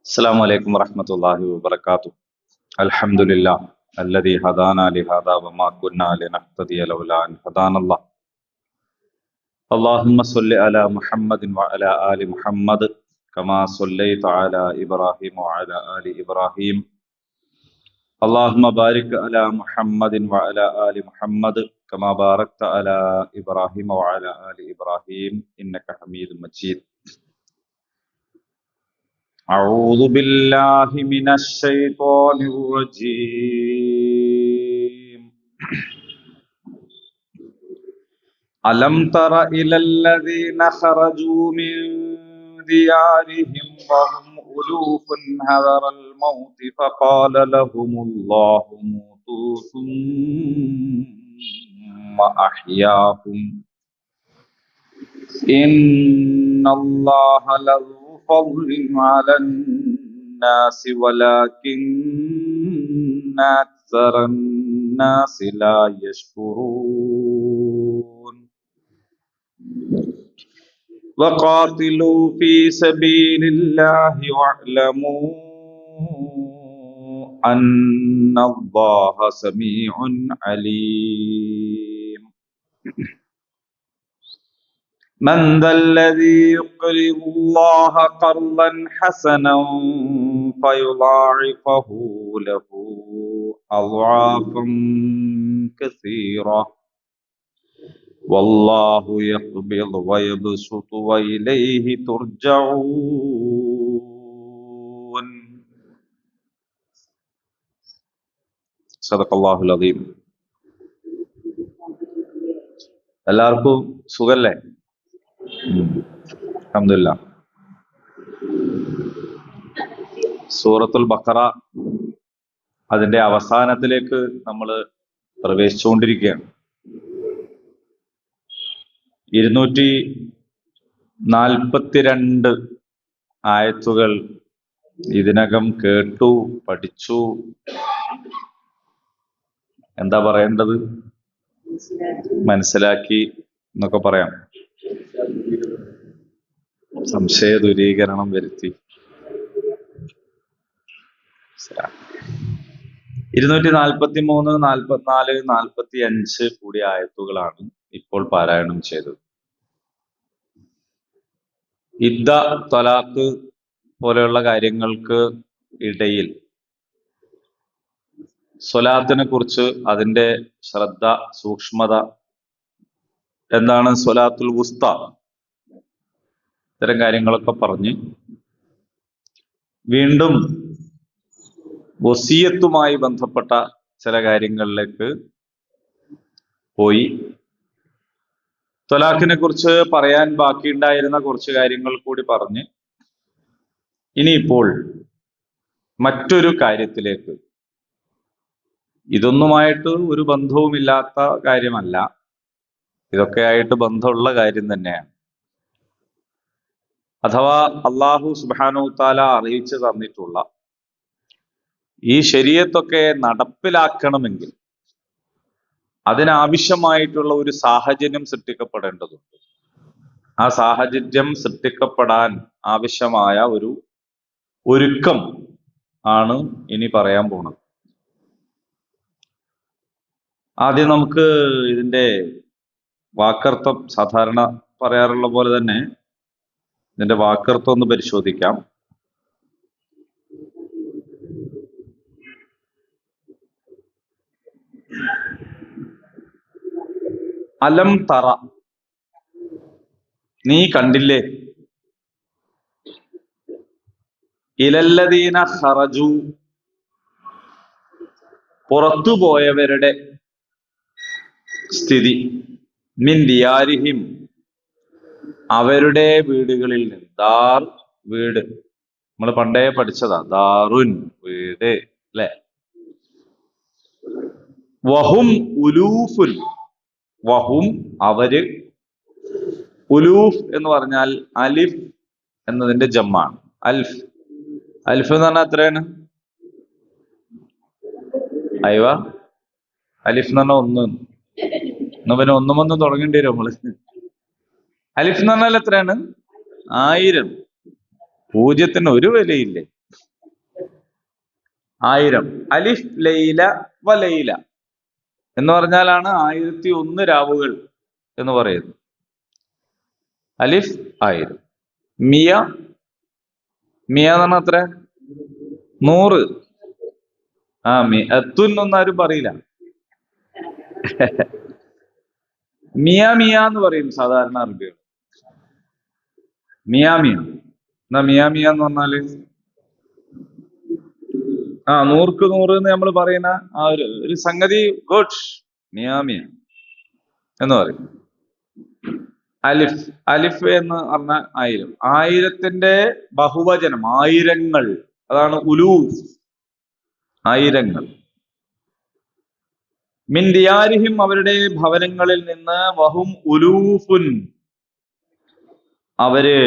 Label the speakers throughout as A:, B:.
A: السلام عليكم ورحمة الله وبركاته. الحمد لله الذي هدانا لهذا وما كنا لنهتدي لولا أن هدانا الله. اللهم صل على محمد وعلى آل محمد كما صليت على إبراهيم وعلى آل إبراهيم. اللهم بارك على محمد وعلى آل محمد كما باركت على إبراهيم وعلى آل إبراهيم إنك حميد مجيد. أعوذ بالله من الشيطان الرجيم. ألم تر إلى الذين خرجوا من ديارهم وهم ألوف حذر الموت فقال لهم الله موتوا ثم أحياهم إن الله لذو فضل على الناس ولكن أكثر الناس لا يشكرون. وقاتلوا في سبيل الله واعلموا أن الله سميع عليم. من ذا الذي يقرض الله قرضا حسنا فيضاعفه له أضعافا كثيرة والله يقبض ويبسط وإليه ترجعون. صدق الله العظيم. എല്ലാവർക്കും സുഖല്ലേ? അൽഹംദുലില്ലാ. സൂറത്തുൽ ബഖറ അതിന്റെ അവസാനത്തിലേക്ക് നമ്മൾ പ്രവേശിച്ചുകൊണ്ടിരിക്കുകയാണ്. 242 ആയത്തുകൾ ഇതിനകം കേട്ടു, പഠിച്ചു. എന്താ പറയേണ്ടത്? മനസ്സിലാക്കി എന്നൊക്കെ പറയാം. സംശയ ദൂരീകരണം വരുത്തി. 243, 44, 45 കൂടിയ ആയത്തുകളാണ് ഇപ്പോൾ പാരായണം ചെയ്തത്. ഇദ്ദ, ത്വലാഖ് പോലെയുള്ള കാര്യങ്ങൾക്ക് ഇടയിൽ സ്വലാത്തിനെ കുറിച്ച് അതിന്റെ ശ്രദ്ധ, സൂക്ഷ്മത, എന്താണ് സ്വലാത്തുൽ വുസ്ത, ഇത്തരം കാര്യങ്ങളൊക്കെ പറഞ്ഞ് വീണ്ടും വസിയത്തുമായി ബന്ധപ്പെട്ട ചില കാര്യങ്ങളിലേക്ക് പോയി. ത്വലാഖിനെ കുറിച്ച് പറയാൻ ബാക്കിയുണ്ടായിരുന്ന കുറച്ച് കാര്യങ്ങൾ കൂടി പറഞ്ഞ് ഇനിയിപ്പോൾ മറ്റൊരു കാര്യത്തിലേക്ക്, ഇതൊന്നുമായിട്ട് ഒരു ബന്ധവുമില്ലാത്ത കാര്യമല്ല, ഇതൊക്കെയായിട്ട് ബന്ധമുള്ള കാര്യം തന്നെയാണ്. അഥവാ അള്ളാഹു സുബ്ഹാനഹു തആല അറിയിച്ചു തന്നിട്ടുള്ള ഈ ശരീഅത്തൊക്കെ നടപ്പിലാക്കണമെങ്കിൽ അതിനാവശ്യമായിട്ടുള്ള ഒരു സാഹചര്യം സൃഷ്ടിക്കപ്പെടേണ്ടതുണ്ട്. ആ സാഹചര്യം സൃഷ്ടിക്കപ്പെടാൻ ആവശ്യമായ ഒരു ഒരുക്കം ആണ് ഇനി പറയാൻ പോണത്. ആദ്യം നമുക്ക് ഇതിന്റെ വാക്കർത്ഥം, സാധാരണ പറയാറുള്ള പോലെ തന്നെ ഇതിന്റെ വാക്കർത്ഥം ഒന്ന് പരിശോധിക്കാം. അലം തറ, നീ കണ്ടില്ലേ? ഇലല്ലദീന ഖറജു, പുറത്തുപോയവരുടെ സ്ഥിതി, മിൻ ദിയാരിഹിം, അവരുടെ വീടുകളിൽ നിന്ന്. ദാർ, വീട്, നമ്മൾ പണ്ടേ പഠിച്ചതാ, ദാറുൻ, വീട്, അല്ലെ? വഹും ഉലൂഫുൻ, വഹും, അവര്, ഉലൂഫ് എന്ന് പറഞ്ഞാൽ അലിഫ് എന്നതിന്റെ ജമ്മാണ്. അൽഫ്, അൽഫ് എന്ന് പറഞ്ഞാൽ എത്രയാണ്? അയവ, അലിഫ് എന്ന് പറഞ്ഞാൽ 1. എന്നാ പിന്നെ 1 തുടങ്ങേണ്ടി വരും നമ്മള്. അലിഫ് എന്ന് പറഞ്ഞാൽ എത്രയാണ്? 1000. 0ന് ഒരു വിലയില്ലേ? 1000. അലിഫ് ലൈല വലൈല എന്ന് പറഞ്ഞാലാണ് 1001 രാവുകൾ എന്ന് പറയുന്നത്. അലിഫ് 1000. മിയ മിയ എന്ന് പറഞ്ഞാൽ എത്ര? 100. മിഅത്തുൻ ഒന്നും ആരും പറയില്ല. മിയ മിയ എന്ന് പറയും സാധാരണ അറബികൾ. മിയ മിയ. എന്നാ മിയ മിയ എന്ന് പറഞ്ഞാല് 100ക്ക് 100 എന്ന് നമ്മൾ പറയുന്ന ആ ഒരു സംഗതി. ഗുഡ്. മിയ മിയ എന്ന് പറയും. അലിഫ് അലിഫ് എന്ന് പറഞ്ഞാൽ 1000. 1000ത്തിന്റെ ബഹുവചനം ആയിരങ്ങൾ, അതാണ് ഉലൂഫ്. ആയിരങ്ങൾ. മിൻ ദിയാരിഹിം അവരുടെ ഭവനങ്ങളിൽ നിന്ന്, വഹും ഉലൂഫുൻ അവര്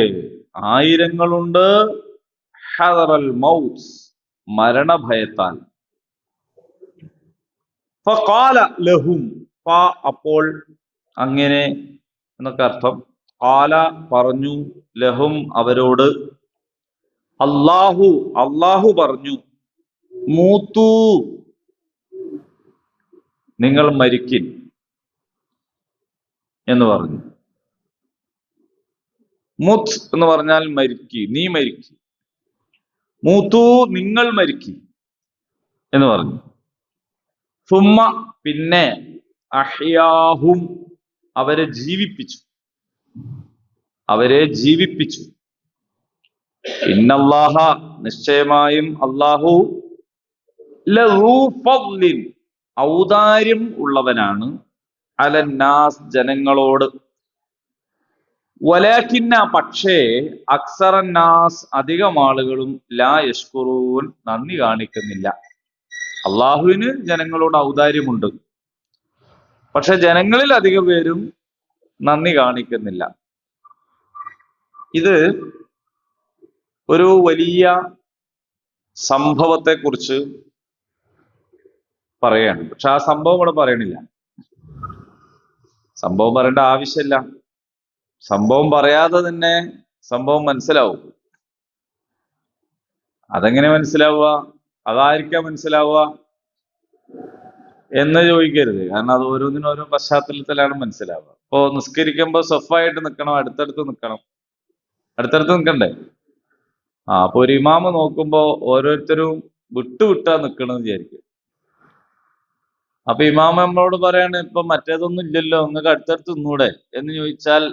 A: ആയിരങ്ങളുണ്ട്, ഹദറൽ മൗത്ത് മരണഭയത്താൽ. ഫഖാല ലഹും അപ്പോൾ അങ്ങനെ എന്നൊക്കെ അർത്ഥം. ഖാല പറഞ്ഞു, ലഹും അവരോട്, അല്ലാഹു പറഞ്ഞു, മൂത്തു നിങ്ങൾ മരിക്കിൻ എന്ന് പറഞ്ഞു. മുത്ത് എന്ന് പറഞ്ഞാൽ മരിക്കി, നീ മരിക്കി. മൂത്തു നിങ്ങൾ മരിക്കി എന്ന് പറഞ്ഞു. സുമ്മ പിന്നെ, അഹ്യാഹും അവരെ ജീവിപ്പിച്ചു. ഇന്നല്ലാഹ നിശ്ചയമായും അല്ലാഹു ലഹു ഫദ്ലിൻ ഔദാര്യം ഉള്ളവനാണ്, അലന്നാസ് ജനങ്ങളോട്. വലാകിന്ന പക്ഷേ, അക്സറന്നാസ് അധികം ആളുകളും ലാ യഷ്കുറൂൻ നന്ദി കാണിക്കുന്നില്ല. അള്ളാഹുവിന് ജനങ്ങളോട് ഔദാര്യമുണ്ട്, പക്ഷെ ജനങ്ങളിൽ അധികം പേരും നന്ദി കാണിക്കുന്നില്ല. ഇത് ഒരു വലിയ സംഭവത്തെ കുറിച്ച് പറയാണ്. പക്ഷെ ആ സംഭവം ഇവിടെ പറയണില്ല. സംഭവം പറയേണ്ട ആവശ്യമില്ല. സംഭവം പറയാതെ തന്നെ സംഭവം മനസ്സിലാവും. അതെങ്ങനെ മനസ്സിലാവുക? അതായിരിക്കാം മനസ്സിലാവുക എന്ന് ചോദിക്കരുത്. കാരണം അത് ഓരോന്നിനും ഓരോ പശ്ചാത്തലത്തിലാണ് മനസ്സിലാവുക. ഇപ്പോ നിസ്കരിക്കുമ്പോൾ സഫായിട്ട് നിൽക്കണം, അടുത്തടുത്ത് നിൽക്കണ്ടേ? അപ്പൊ ഒരു ഇമാമ് നോക്കുമ്പോ ഓരോരുത്തരും വിട്ടാ നിക്കണെന്ന് വിചാരിക്കും. അപ്പൊ ഇമാമ നമ്മളോട് പറയാണ്, ഇപ്പൊ മറ്റേതൊന്നും ഇല്ലല്ലോ, നിങ്ങൾക്ക് അടുത്തടുത്ത് നിന്നൂടെ എന്ന് ചോദിച്ചാൽ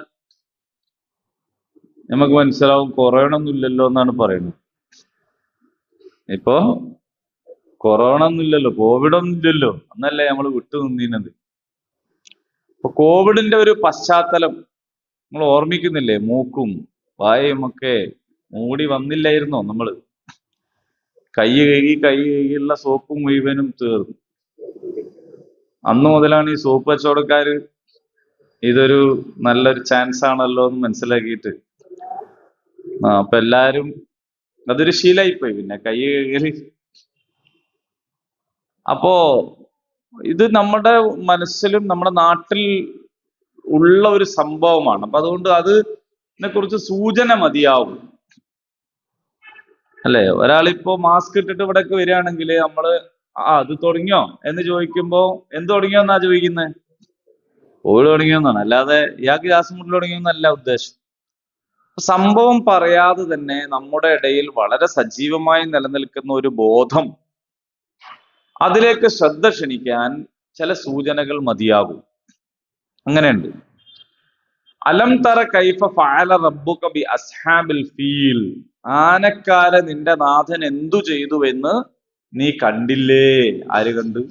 A: നമുക്ക് മനസ്സിലാവും കൊറോണ ഒന്നും ഇല്ലല്ലോ എന്നാണ് പറയുന്നത്. ഇപ്പൊ കൊറോണ ഒന്നും ഇല്ലല്ലോ, കോവിഡ് ഒന്നും ഇല്ലല്ലോ എന്നല്ലേ നമ്മൾ വിട്ടു നിന്നിരുന്നത്. ഇപ്പൊ കോവിഡിന്റെ ഒരു പശ്ചാത്തലം നമ്മൾ ഓർമ്മിക്കുന്നില്ലേ? മൂക്കും വായയും ഒക്കെ മൂടി വന്നില്ലായിരുന്നോ? നമ്മള് കൈ കഴുകിയുള്ള സോപ്പും മുഴുവനും തീർന്നു. അന്നു മുതലാണ് ഈ സോപ്പ് കച്ചവടക്കാര് ഇതൊരു നല്ലൊരു ചാൻസ് ആണല്ലോ എന്ന് മനസ്സിലാക്കിയിട്ട് അപ്പൊ എല്ലാരും അതൊരു ശീലായിപ്പോയി പിന്നെ കൈ കഴുകല്. അപ്പോ ഇത് നമ്മുടെ മനസ്സിലും നമ്മുടെ നാട്ടിൽ ഉള്ള ഒരു സംഭവമാണ്. അപ്പൊ അതുകൊണ്ട് അതിനെ കുറിച്ച് സൂചന മതിയാവും, അല്ലെ? ഒരാളിപ്പോ മാസ്ക് ഇട്ടിട്ട് ഇവിടേക്ക് വരികയാണെങ്കിൽ നമ്മള് അത് തുടങ്ങിയോ എന്ന് ചോദിക്കുമ്പോ എന്ത് തുടങ്ങിയോന്നാ ചോദിക്കുന്നത്? കോവിഡ് തുടങ്ങിയോന്നാണ്, അല്ലാതെ ഇയാൾക്ക് ഗ്യാസ് മുട്ടൽ തുടങ്ങിയോന്നല്ല ഉദ്ദേശം. സംഭവം പറയാതെ തന്നെ നമ്മുടെ ഇടയിൽ വളരെ സജീവമായി നിലനിൽക്കുന്ന ഒരു ബോധം, അതിലേക്ക് ശ്രദ്ധ ക്ഷണിക്കാൻ ചില സൂചനകൾ മതിയാകും. അങ്ങനെയുണ്ട്. അലം തറ കൈഫ ഫഅല റബ്ബുക ബി അസ്ഹാബിൽ ഫീൽ, ആനക്കാരെ നിന്റെ നാഥൻ എന്തു ചെയ്തുവെന്ന് നീ കണ്ടില്ലേ? ആര് കണ്ടു?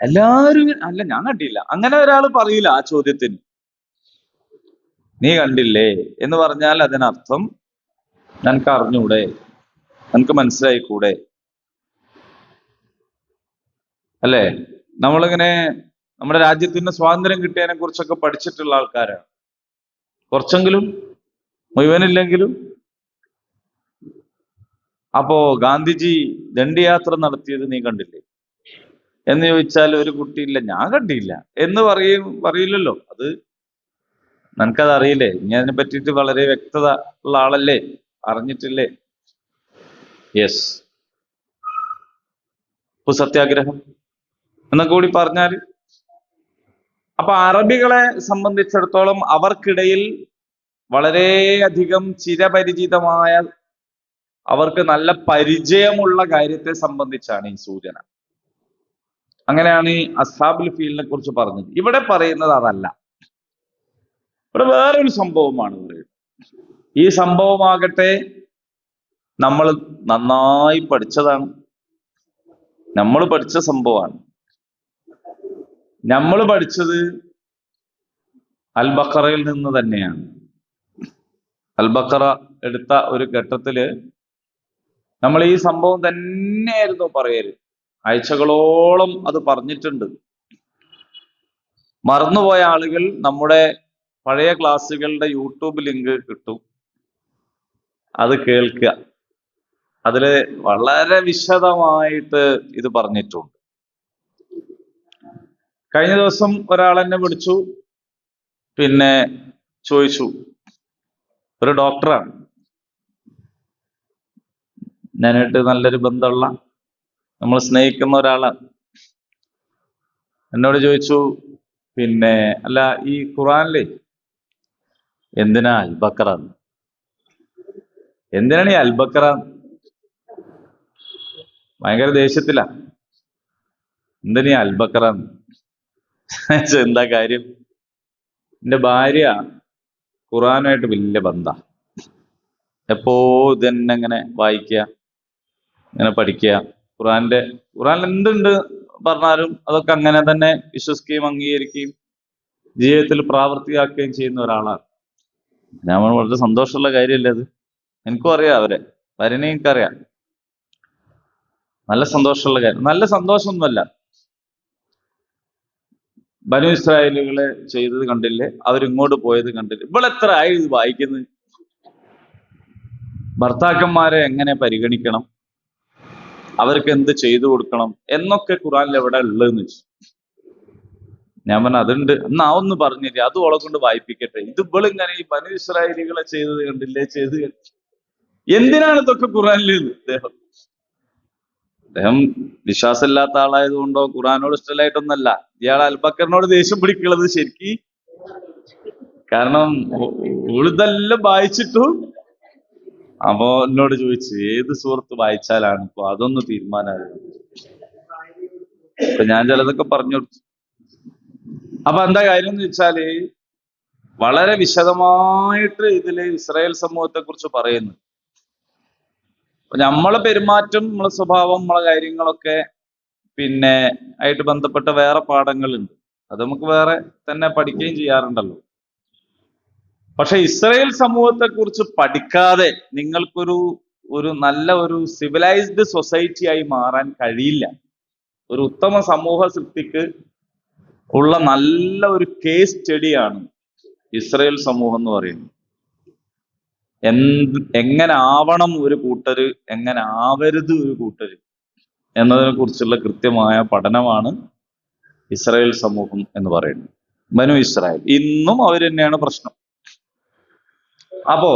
A: എല്ലാരും അല്ല, ഞാൻ കണ്ടില്ല. അങ്ങനെ ഒരാൾ പറയില്ല ആ ചോദ്യത്തിന്. നീ കണ്ടില്ലേ എന്ന് പറഞ്ഞാൽ അതിനർത്ഥം നിനക്ക് അറിഞ്ഞൂടെ, നിനക്ക് മനസ്സിലായിക്കൂടെ, അല്ലേ? നമ്മളിങ്ങനെ നമ്മുടെ രാജ്യത്തിന് സ്വാതന്ത്ര്യം കിട്ടിയതിനെ കുറിച്ചൊക്കെ പഠിച്ചിട്ടുള്ള ആൾക്കാരാണ്, കുറച്ചെങ്കിലും, മുഴുവനില്ലെങ്കിലും. അപ്പോ ഗാന്ധിജി ദണ്ഡിയാത്ര നടത്തിയത് നീ കണ്ടില്ലേ എന്ന് ചോദിച്ചാൽ ഒരു കുട്ടിയില്ല ഞാൻ കണ്ടില്ല എന്ന് പറയില്ലല്ലോ. അത് നിനക്കത് അറിയില്ലേ? ഇനി അതിനെ പറ്റിയിട്ട് വളരെ വ്യക്തത ഉള്ള ആളല്ലേ, അറിഞ്ഞിട്ടില്ലേ? യെസ്, ഉപ്പു സത്യാഗ്രഹം എന്നൊക്കെ കൂടി പറഞ്ഞാൽ, അപ്പൊ അറബികളെ സംബന്ധിച്ചിടത്തോളം അവർക്കിടയിൽ വളരെയധികം ചിരപരിചിതമായ, അവർക്ക് നല്ല പരിചയമുള്ള കാര്യത്തെ സംബന്ധിച്ചാണ് ഈ സൂചന. അങ്ങനെയാണ് ഈ അസ്ഹാബുൽ ഫീലിനെ കുറിച്ച് പറഞ്ഞത്. ഇവിടെ പറയുന്നത് അതല്ല, ഇവിടെ വേറൊരു സംഭവമാണ് പറയുന്നത്. ഈ സംഭവമാകട്ടെ നമ്മൾ നന്നായി പഠിച്ചതാണ്, നമ്മൾ പഠിച്ച സംഭവമാണ്. നമ്മൾ പഠിച്ചത് അൽ ബഖറയിൽ നിന്ന് തന്നെയാണ്. അൽ ബഖറ എടുത്ത ഒരു ഘട്ടത്തില് നമ്മൾ ഈ സംഭവം തന്നെയായിരുന്നു പറയല്. ആഴ്ചകളോളം അത് പറഞ്ഞിട്ടുണ്ട്. മറന്നുപോയ ആളുകൾ നമ്മുടെ പഴയ ക്ലാസ്സുകളുടെ യൂട്യൂബ് ലിങ്ക് കിട്ടും, അത് കേൾക്കുക. അതില് വളരെ വിശദമായിട്ട് ഇത് പറഞ്ഞിട്ടുണ്ട്. കഴിഞ്ഞ ദിവസം ഒരാൾ എന്നെ വിളിച്ചു, പിന്നെ ചോദിച്ചു, ഒരു ഡോക്ടറാണ്, ഞാനായിട്ട് നല്ലൊരു ബന്ധമുള്ള, നമ്മൾ സ്നേഹിക്കുന്ന ഒരാളാണ്. എന്നോട് ചോദിച്ചു, പിന്നെ അല്ല, ഈ ഖുറാനിലെ എന്തിനാ അൽബക്കറ, എന്തിനാണ് ഈ അൽബക്കറ? ഭയങ്കര ദേഷ്യത്തില. എന്തിനാ ഈ അൽബക്കറ? എന്താ കാര്യം? എന്റെ ഭാര്യ ഖുറാനുമായിട്ട് വലിയ ബന്ധ, എപ്പോ ഇതന്നെ ഇങ്ങനെ വായിക്കുക, ഇങ്ങനെ പഠിക്കുക. ഖുറാനിൽ എന്തുണ്ട് പറഞ്ഞാലും അതൊക്കെ അങ്ങനെ തന്നെ വിശ്വസിക്കുകയും അംഗീകരിക്കുകയും ജീവിതത്തിൽ പ്രാവർത്തികമാക്കുകയും ചെയ്യുന്ന ഒരാളാണ്. ഞാൻ വളരെ സന്തോഷമുള്ള കാര്യമല്ലേ അത്? എനിക്കും അറിയാം, അവരെ വരനെ എനിക്കറിയാം. നല്ല സന്തോഷമുള്ള കാര്യം. നല്ല സന്തോഷമൊന്നുമല്ല, ബനു ഇസ്രായേലുകളെ ചെയ്തത് കണ്ടില്ലേ, അവരിങ്ങോട്ട് പോയത് കണ്ടില്ലേ, ഇവളെത്ര ആയി ഇത് വായിക്കുന്നത്, ഭർത്താക്കന്മാരെ എങ്ങനെ പരിഗണിക്കണം, അവർക്ക് എന്ത് ചെയ്തു കൊടുക്കണം എന്നൊക്കെ ഖുറാനിൽ എവിടെ ഉള്ളതെന്ന് വെച്ചു. ഞാൻ പറഞ്ഞു അതുണ്ട്, എന്നാ ഒന്ന് പറഞ്ഞില്ലേ, അത് ഓളെ കൊണ്ട് വായിപ്പിക്കട്ടെ. ഇത് ഇവളിങ്ങനെ ഈ ബനു ഇസ്രായേലികളെ ചെയ്തത് കണ്ടില്ലേ, എന്തിനാണ് ഇതൊക്കെ ഖുറാനിൽ? അദ്ദേഹം വിശ്വാസമില്ലാത്ത ആളായതുകൊണ്ടോ ഖുറാനോട് ഇഷ്ടമായിട്ടൊന്നല്ല ഇയാൾ അൽബക്കറിനോട് ദേഷ്യം പിടിക്കുന്നത് ശരിക്ക്. കാരണം ഇതെല്ലാം വായിച്ചിട്ടു അപ്പോ എന്നോട് ചോദിച്ചു ഏത് സൂറത്ത് വായിച്ചാലാണ് ഇപ്പൊ അതൊന്ന് തീരുമാനമായത്. അപ്പൊ ഞാൻ ചിലതൊക്കെ പറഞ്ഞു കൊടുത്തു. അപ്പൊ എന്താ കാര്യം എന്ന് വെച്ചാല്, വളരെ വിശദമായിട്ട് ഇതില് ഇസ്രായേൽ സമൂഹത്തെ കുറിച്ച് പറയുന്നു. നമ്മളെ പെരുമാറ്റം, നമ്മളെ സ്വഭാവം, നമ്മളെ കാര്യങ്ങളൊക്കെ പിന്നെ ആയിട്ട് ബന്ധപ്പെട്ട വേറെ പാഠങ്ങളുണ്ട്, അത് നമുക്ക് വേറെ തന്നെ പഠിക്കുകയും ചെയ്യാറുണ്ടല്ലോ. പക്ഷെ ഇസ്രായേൽ സമൂഹത്തെ കുറിച്ച് പഠിക്കാതെ നിങ്ങൾക്കൊരു നല്ല ഒരു സിവിലൈസ്ഡ് സൊസൈറ്റി ആയി മാറാൻ കഴിയില്ല. ഒരു ഉത്തമ സമൂഹ സൃഷ്ടിക്ക് ഉള്ള നല്ല ഒരു കേസ് സ്റ്റഡിയാണ് ഇസ്രായേൽ സമൂഹം എന്ന് പറയുന്നത്. എങ്ങനെ ആവണം ഒരു കൂട്ടര്, എങ്ങനെ ആവരുത് ഒരു കൂട്ടര് എന്നതിനെ കുറിച്ചുള്ള കൃത്യമായ പഠനമാണ് ഇസ്രായേൽ സമൂഹം എന്ന് പറയുന്നത്. ബനു ഇസ്രായേൽ ഇന്നും അവർ തന്നെയാണ് പ്രശ്നം. അപ്പോ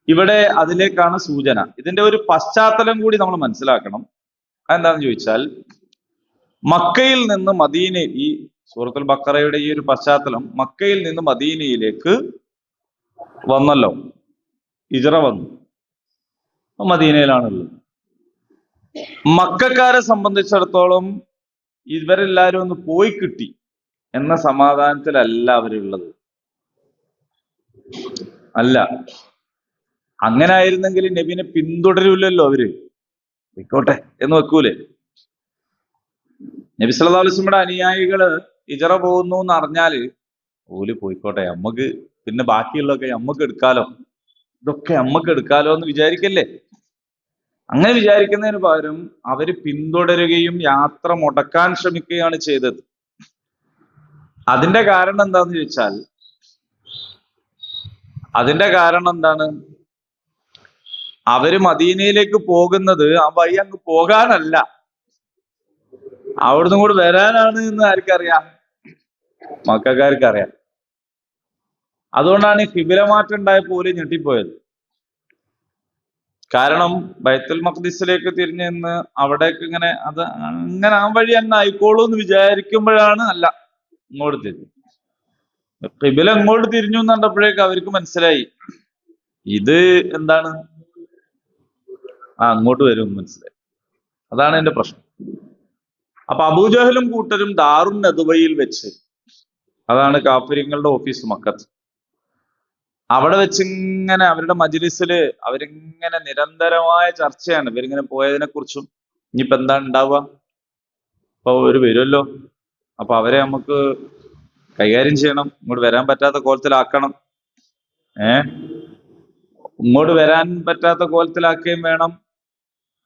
A: ഇവിടെ അതിലേക്കാണ് സൂചന. ഇതിന്റെ ഒരു പശ്ചാത്തലം കൂടി നമ്മൾ മനസ്സിലാക്കണം. അതെന്താണെന്ന് ചോദിച്ചാൽ, മക്കയിൽ നിന്ന് ഈ സൂറത്തുൽ ബഖറയുടെ ഈ ഒരു പശ്ചാത്തലം, മക്കയിൽ നിന്ന് മദീനയിലേക്ക് വന്നല്ലോ, ഹിജ്റ വന്നു, മദീനയിലാണുള്ളത്. മക്കക്കാരെ സംബന്ധിച്ചിടത്തോളം ഇവരെല്ലാരും ഒന്ന് പോയി കിട്ടി എന്ന സമാധാനത്തിലല്ല അവരുള്ളത്. അല്ല, അങ്ങനെ ആയിരുന്നെങ്കിൽ നബിനെ പിന്തുടരൂല്ലല്ലോ അവര്, പോയിക്കോട്ടെ എന്ന് വെക്കൂലേ? നബി സല്ലല്ലാഹു അലൈഹി വസല്ലമയുടെ അനുയായികള് ഹിജ്റ പോകുന്നു എന്ന് അറിഞ്ഞാല് ഓല് പോയിക്കോട്ടെ, നമ്മക്ക് പിന്നെ ബാക്കിയുള്ളതൊക്കെ നമ്മക്ക് എടുക്കാലോ, ഇതൊക്കെ നമ്മക്ക് എടുക്കാലോ എന്ന് വിചാരിക്കല്ലേ? അങ്ങനെ വിചാരിക്കുന്നതിന് പകരം അവര് പിന്തുടരുകയും യാത്ര മുടക്കാൻ ശ്രമിക്കുകയാണ് ചെയ്തത്. അതിന്റെ കാരണം എന്താന്ന് ചോദിച്ചാൽ, അവര് മദീനയിലേക്ക് പോകുന്നത് ആ വഴി അങ്ങ് പോകാനല്ല, അവിടുന്ന് കൂടെ വരാനാണ് എന്ന് ആർക്കറിയാം? മക്കക്കാർക്ക് അറിയാം. അതുകൊണ്ടാണ് ഈ കിബില മാറ്റം ഉണ്ടായപ്പോൾ പോലും ഞെട്ടിപ്പോയത്. കാരണം ബൈത്തുൽ മഖ്ദിസിലേക്ക് തിരിഞ്ഞു നിന്ന് അവിടേക്ക് ഇങ്ങനെ അത് അങ്ങനെ ആ വഴി തന്നെ ആയിക്കോളൂ എന്ന് വിചാരിക്കുമ്പോഴാണ് അല്ല ഇങ്ങോട്ട് തിരിഞ്ഞു. ഖിബില അങ്ങോട്ട് തിരിഞ്ഞു എന്ന് കണ്ടപ്പോഴേക്ക് അവർക്ക് മനസ്സിലായി ഇത് എന്താണ് അങ്ങോട്ട് വരും എന്ന് മനസ്സിലായി. അതാണ് എന്റെ പ്രശ്നം. അപ്പൊ അബൂജഹലും കൂട്ടരും ദാറുൻ നദ്വയിൽ വെച്ച്, അതാണ് കാഫിര്യങ്ങളുടെ ഓഫീസ് മക്കത്ത്, അവിടെ വെച്ചിങ്ങനെ അവരുടെ മജ്ലിസില് അവരിങ്ങനെ നിരന്തരമായ ചർച്ചയാണ്. ഇവരിങ്ങനെ പോയതിനെ കുറിച്ചും ഇനിയിപ്പോ എന്താണ് ഉണ്ടാവുക, അപ്പൊ അവര് വരുമല്ലോ, അപ്പൊ അവരെ നമുക്ക് കൈകാര്യം ചെയ്യണം, ഇങ്ങോട്ട് വരാൻ പറ്റാത്ത കോലത്തിലാക്കണം, ഇങ്ങോട്ട് വരാൻ പറ്റാത്ത കോലത്തിലാക്കുകയും വേണം.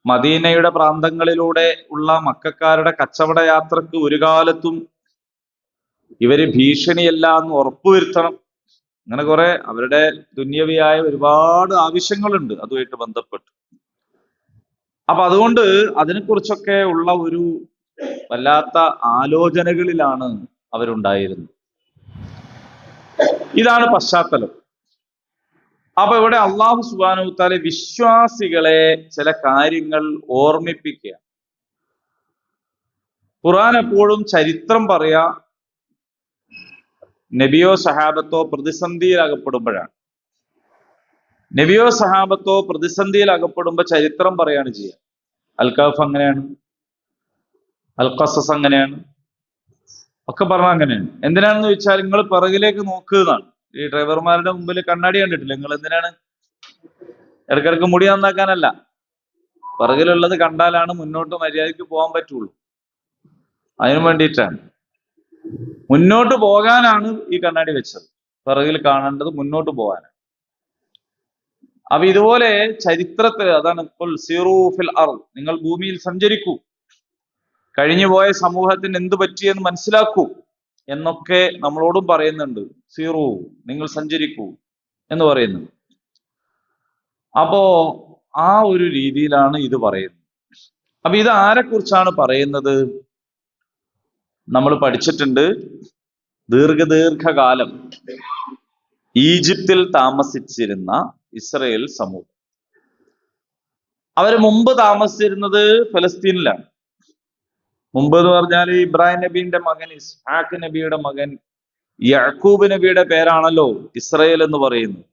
A: മദീനയുടെ പ്രാന്തങ്ങളിലൂടെ ഉള്ള മക്കക്കാരുടെ കച്ചവട യാത്രക്ക് ഒരു കാലത്തും ഇവര് ഭീഷണിയല്ല എന്ന് ഉറപ്പുവരുത്തണം. അങ്ങനെ കുറെ അവരുടെ ദുന്യവിയായ ഒരുപാട് ആവശ്യങ്ങളുണ്ട് അതുമായിട്ട് ബന്ധപ്പെട്ട്. അപ്പൊ അതുകൊണ്ട് അതിനെക്കുറിച്ചൊക്കെ ഉള്ള ഒരു വല്ലാത്ത ആലോചനകളിലാണ് അവരുണ്ടായിരുന്നത്. ഇതാണ് പശ്ചാത്തലം. അപ്പൊ ഇവിടെ അള്ളാഹു സുബ്ഹാനഹു വ തആല വിശ്വാസികളെ ചില കാര്യങ്ങൾ ഓർമ്മിപ്പിക്കുക. ഖുർആൻ എപ്പോഴും ചരിത്രം പറയാ നബിയോ സഹാബത്തോ പ്രതിസന്ധിയിൽ അകപ്പെടുമ്പോഴാണ്. നബിയോ സഹാബത്തോ പ്രതിസന്ധിയിൽ അകപ്പെടുമ്പോ ചരിത്രം പറയാണ് ചെയ്യുക. അൽ കഹ്ഫ് അങ്ങനെയാണ്, അൽ ഖസസ് അങ്ങനെയാണ്, ഒക്കെ പറഞ്ഞ അങ്ങനെയാണ്. എന്തിനാണെന്ന് ചോദിച്ചാൽ നിങ്ങൾ പിറകിലേക്ക് നോക്കുന്നതാണ്. ഈ ഡ്രൈവർമാരുടെ മുമ്പിൽ കണ്ണാടി കണ്ടിട്ടില്ല നിങ്ങൾ? എന്തിനാണ്? ഇടയ്ക്കിടയ്ക്ക് മുടി നന്നാക്കാനല്ല, പിറകിലുള്ളത് കണ്ടാലാണ് മുന്നോട്ട് മര്യാദയ്ക്ക് പോകാൻ പറ്റുള്ളൂ. അതിനു വേണ്ടിയിട്ടാണ്, മുന്നോട്ട് പോകാനാണ് ഈ കണ്ണാടി വെച്ചത്. പിറകിൽ കാണേണ്ടത് മുന്നോട്ട് പോകാനാണ്. അപ്പൊ ഇതുപോലെ ചരിത്രത്തിൽ അതാണ് സീറൂ ഫിൽ അർദ്, നിങ്ങൾ ഭൂമിയിൽ സഞ്ചരിക്കൂ, കഴിഞ്ഞുപോയ സമൂഹത്തിന് എന്ത് പറ്റിയെന്ന് മനസ്സിലാക്കൂ എന്നൊക്കെ നമ്മളോടും പറയുന്നുണ്ട്. സീറൂ, നിങ്ങൾ സഞ്ചരിക്കൂ എന്ന് പറയുന്നുണ്ട്. അപ്പോ ആ ഒരു രീതിയിലാണ് ഇത് പറയുന്നത്. അപ്പൊ ഇത് ആരെക്കുറിച്ചാണ് പറയുന്നത്? നമ്മൾ പഠിച്ചിട്ടുണ്ട്, ദീർഘകാലം ഈജിപ്തിൽ താമസിച്ചിരുന്ന ഇസ്രയേൽ സമൂഹം. അവര് മുമ്പ് താമസിച്ചിരുന്നത് ഫലസ്തീനിലാണ്. മുമ്പ് എന്ന് പറഞ്ഞാൽ ഇബ്രാഹിം നബീന്റെ മകൻ ഇസ്ഹാഖ് നബിയുടെ മകൻ യാക്കൂബ് നബിയുടെ പേരാണല്ലോ ഇസ്രയേൽ എന്ന് പറയുന്നത്.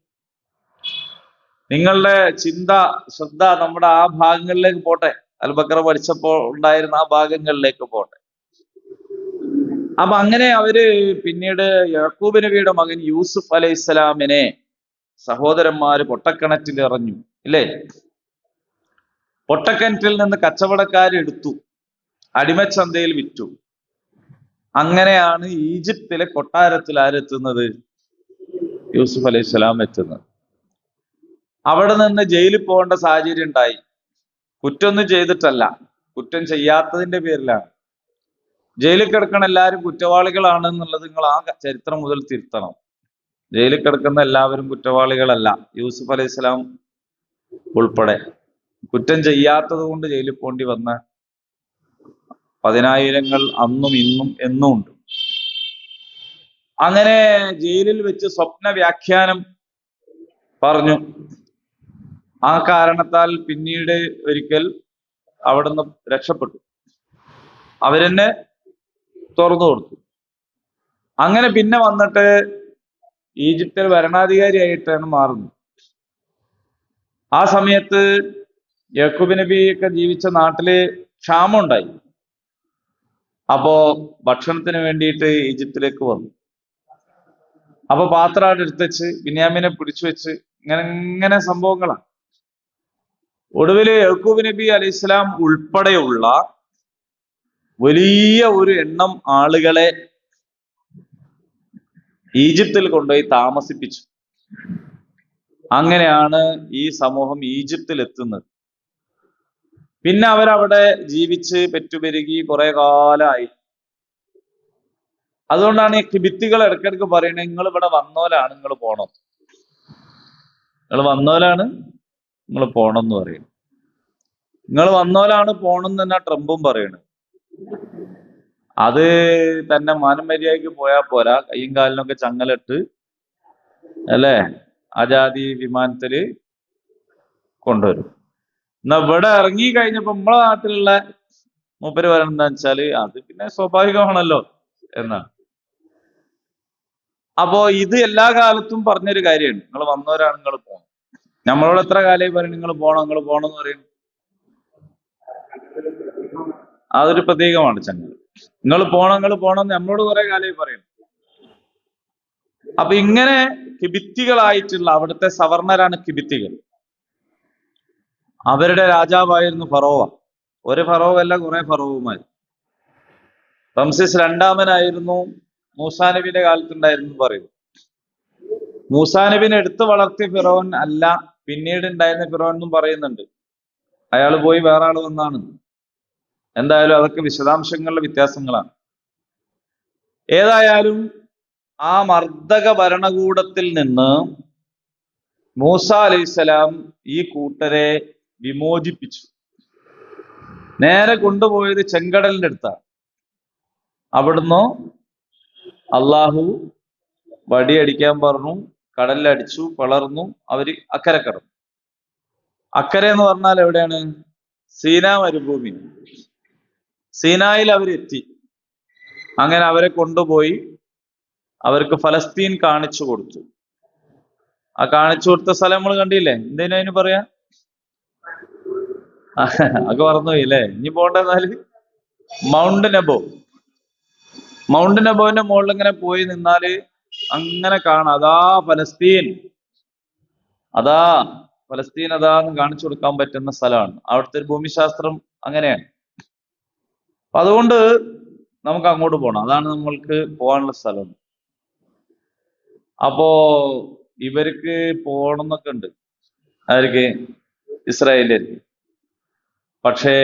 A: നിങ്ങളുടെ ശ്രദ്ധ നമ്മുടെ ആ ഭാഗങ്ങളിലേക്ക് പോട്ടെ, അൽബക്കറ പഠിച്ചപ്പോൾ ഉണ്ടായിരുന്ന ആ ഭാഗങ്ങളിലേക്ക് പോട്ടെ. അപ്പൊ അങ്ങനെ അവര് പിന്നീട് യാക്കൂബ് നബിയുടെ മകൻ യൂസുഫ് അലൈഹിസ്സലാമിനെ സഹോദരന്മാര് പൊട്ടക്കിണറ്റിൽ എറിഞ്ഞു, ഇല്ലേ? പൊട്ടക്കിണറ്റിൽ നിന്ന് കച്ചവടക്കാരെടുത്തു, അടിമച്ചന്തയിൽ വിറ്റു. അങ്ങനെയാണ് ഈജിപ്തിലെ കൊട്ടാരത്തിൽ ആരെത്തുന്നത്? യൂസുഫ് അലൈഹിസ്സലാം എത്തുന്നത്. അവിടെ നിന്ന് ജയിലിൽ പോകേണ്ട സാഹചര്യം ഉണ്ടായി. കുറ്റമൊന്നും ചെയ്തിട്ടല്ല, കുറ്റം ചെയ്യാത്തതിന്റെ പേരിലാണ്. ജയിലിൽ കിടക്കുന്ന എല്ലാവരും കുറ്റവാളികളാണ് എന്നുള്ളത് നിങ്ങൾ ആ ചരിത്രം മുതൽ തിരുത്തണം. ജയിലിൽ കിടക്കുന്ന എല്ലാവരും കുറ്റവാളികളല്ല, യൂസുഫ് അലൈഹിസ്സലാം ഉൾപ്പെടെ. കുറ്റം ചെയ്യാത്തത് കൊണ്ട് ജയിലിൽ പോണ്ടി വന്ന പതിനായിരങ്ങൾ അന്നും ഇന്നും എന്നും ഉണ്ട്. അങ്ങനെ ജയിലിൽ വെച്ച് സ്വപ്ന വ്യാഖ്യാനം പറഞ്ഞു. ആ കാരണത്താൽ പിന്നീട് ഒരിക്കൽ അവിടുന്ന് രക്ഷപ്പെട്ടു, അവരെന്നെ തുറന്നു കൊടുത്തു. അങ്ങനെ പിന്നെ വന്നിട്ട് ഈജിപ്തിൽ ഭരണാധികാരിയായിട്ടാണ് മാറുന്നത്. ആ സമയത്ത് യാക്കൂബ് നബിയൊക്കെ ജീവിച്ച നാട്ടില് ക്ഷാമം ഉണ്ടായി. അപ്പോ ഭക്ഷണത്തിന് വേണ്ടിയിട്ട് ഈജിപ്തിലേക്ക് വന്നു. അപ്പൊ പാത്രം എടുത്തുവെച്ച് ബിന്യാമിനെ പിടിച്ചു വെച്ച് ഇങ്ങനെ സംഭവങ്ങളാണ്. ഒടുവില് യാക്കൂബ് നബി അലൈഹിസ്സലാം ഉൾപ്പെടെയുള്ള വലിയ ഒരു എണ്ണം ആളുകളെ ഈജിപ്തിൽ കൊണ്ടുപോയി താമസിപ്പിച്ചു. അങ്ങനെയാണ് ഈ സമൂഹം ഈജിപ്തിൽ എത്തുന്നത്. പിന്നെ അവരവിടെ ജീവിച്ച് പെറ്റുപെരുകി കുറെ കാലമായി. അതുകൊണ്ടാണ് ഈ കിബിത്തികൾ ഇടയ്ക്കിടയ്ക്ക് പറയുന്നത്, നിങ്ങൾ ഇവിടെ വന്നോലാണ് നിങ്ങൾ പോണം, നിങ്ങൾ വന്നോലാണ് നിങ്ങൾ പോണം എന്ന് പറയും. നിങ്ങൾ വന്നോലാണ് പോണം എന്ന് തന്നെ ട്രംപും പറയണത്. അത് തന്നെ മാനം മര്യാദയ്ക്ക് പോയാൽ പോരാ, കയ്യും കാലിനൊക്കെ ചങ്ങലിട്ട് അല്ലേ ആ ജാതി വിമാനത്തില് കൊണ്ടുവരും. എന്നാ ഇവിടെ ഇറങ്ങി കഴിഞ്ഞപ്പോ നമ്മളെ നാട്ടിലുള്ള മൂപ്പര് പറയണത് എന്താ വെച്ചാല് അത് പിന്നെ സ്വാഭാവികമാണല്ലോ എന്നാണ്. അപ്പോ ഇത് എല്ലാ കാലത്തും പറഞ്ഞൊരു കാര്യമാണ്. നിങ്ങൾ വന്നവരാണ്, നിങ്ങൾ പോകണം. നമ്മളോട് എത്ര കാലമായി പറയും നിങ്ങൾ പോണം എന്ന് പറയും. അതൊരു പ്രതീകമാണ് ചങ്ങല. നിങ്ങൾ പോണം നമ്മളോട് കുറെ കാലമായി പറയും. അപ്പൊ ഇങ്ങനെ കിബിത്തികളായിട്ടുള്ള അവിടുത്തെ സവർണരാണ് കിബിത്തികൾ. അവരുടെ രാജാവായിരുന്നു ഫറോവ. ഒരു ഫറോവ അല്ല, കുറെ ഫറോവുമാർ. റംസീസ് രണ്ടാമനായിരുന്നു മൂസാ നബിയുടെ കാലത്തുണ്ടായിരുന്നു പറയും. മൂസാ നബിനെ എടുത്തു വളർത്തിയ ഫിറോൻ അല്ല പിന്നീട് ഉണ്ടായിരുന്ന ഫിറോൻ എന്നും പറയുന്നുണ്ട്. അയാൾ പോയി വേറെ ആള് വന്നാണ്. എന്തായാലും അതൊക്കെ വിശദാംശങ്ങളുടെ വ്യത്യാസങ്ങളാണ്. ഏതായാലും ആ മർദ്ദക ഭരണകൂടത്തിൽ നിന്ന് മൂസ അലൈഹിസ്സലാം ഈ കൂട്ടരെ വിമോചിപ്പിച്ചു. നേരെ കൊണ്ടുപോയത് ചെങ്കടലിന്റെ അടുത്താണ്. അവിടുന്ന് അള്ളാഹു വടിയടിക്കാൻ പറഞ്ഞു, കടലിലടിച്ചു, പിളർന്നു, അവര് അക്കരെ കടന്നു. അക്കരെ എന്ന് പറഞ്ഞാൽ എവിടെയാണ്? സീനാ മരുഭൂമി. സീനായിൽ അവരെത്തി. അങ്ങനെ അവരെ കൊണ്ടുപോയി അവർക്ക് ഫലസ്തീൻ കാണിച്ചു കൊടുത്തു. ആ കാണിച്ചു കൊടുത്ത സ്ഥലം നമ്മൾ കണ്ടില്ലേ? എന്തേനും അതിന് പറയാ? ഒക്കെ മറന്നുപോയി അല്ലേ? ഇനി പോണ്ടെന്നാല് മൗണ്ട് നെബോ. മൗണ്ട് നെബോന്റെ മുകളിൽ ഇങ്ങനെ പോയി നിന്നാല് അങ്ങനെ കാണാം. അതാ ഫലസ്തീൻ, അതാ ഫലസ്തീൻ, അതാന്ന് കാണിച്ചു കൊടുക്കാൻ പറ്റുന്ന സ്ഥലമാണ്. അവിടുത്തെ ഒരു ഭൂമിശാസ്ത്രം അങ്ങനെയാണ്. അപ്പൊ അതുകൊണ്ട് നമുക്ക് അങ്ങോട്ട് പോകണം. അതാണ് നമ്മൾക്ക് പോകാനുള്ള സ്ഥലം. അപ്പോ ഇവർക്ക് പോകണം എന്നൊക്കെ ഉണ്ട്, അവർക്ക് ഇസ്രായേലിയർക്ക്. പക്ഷേ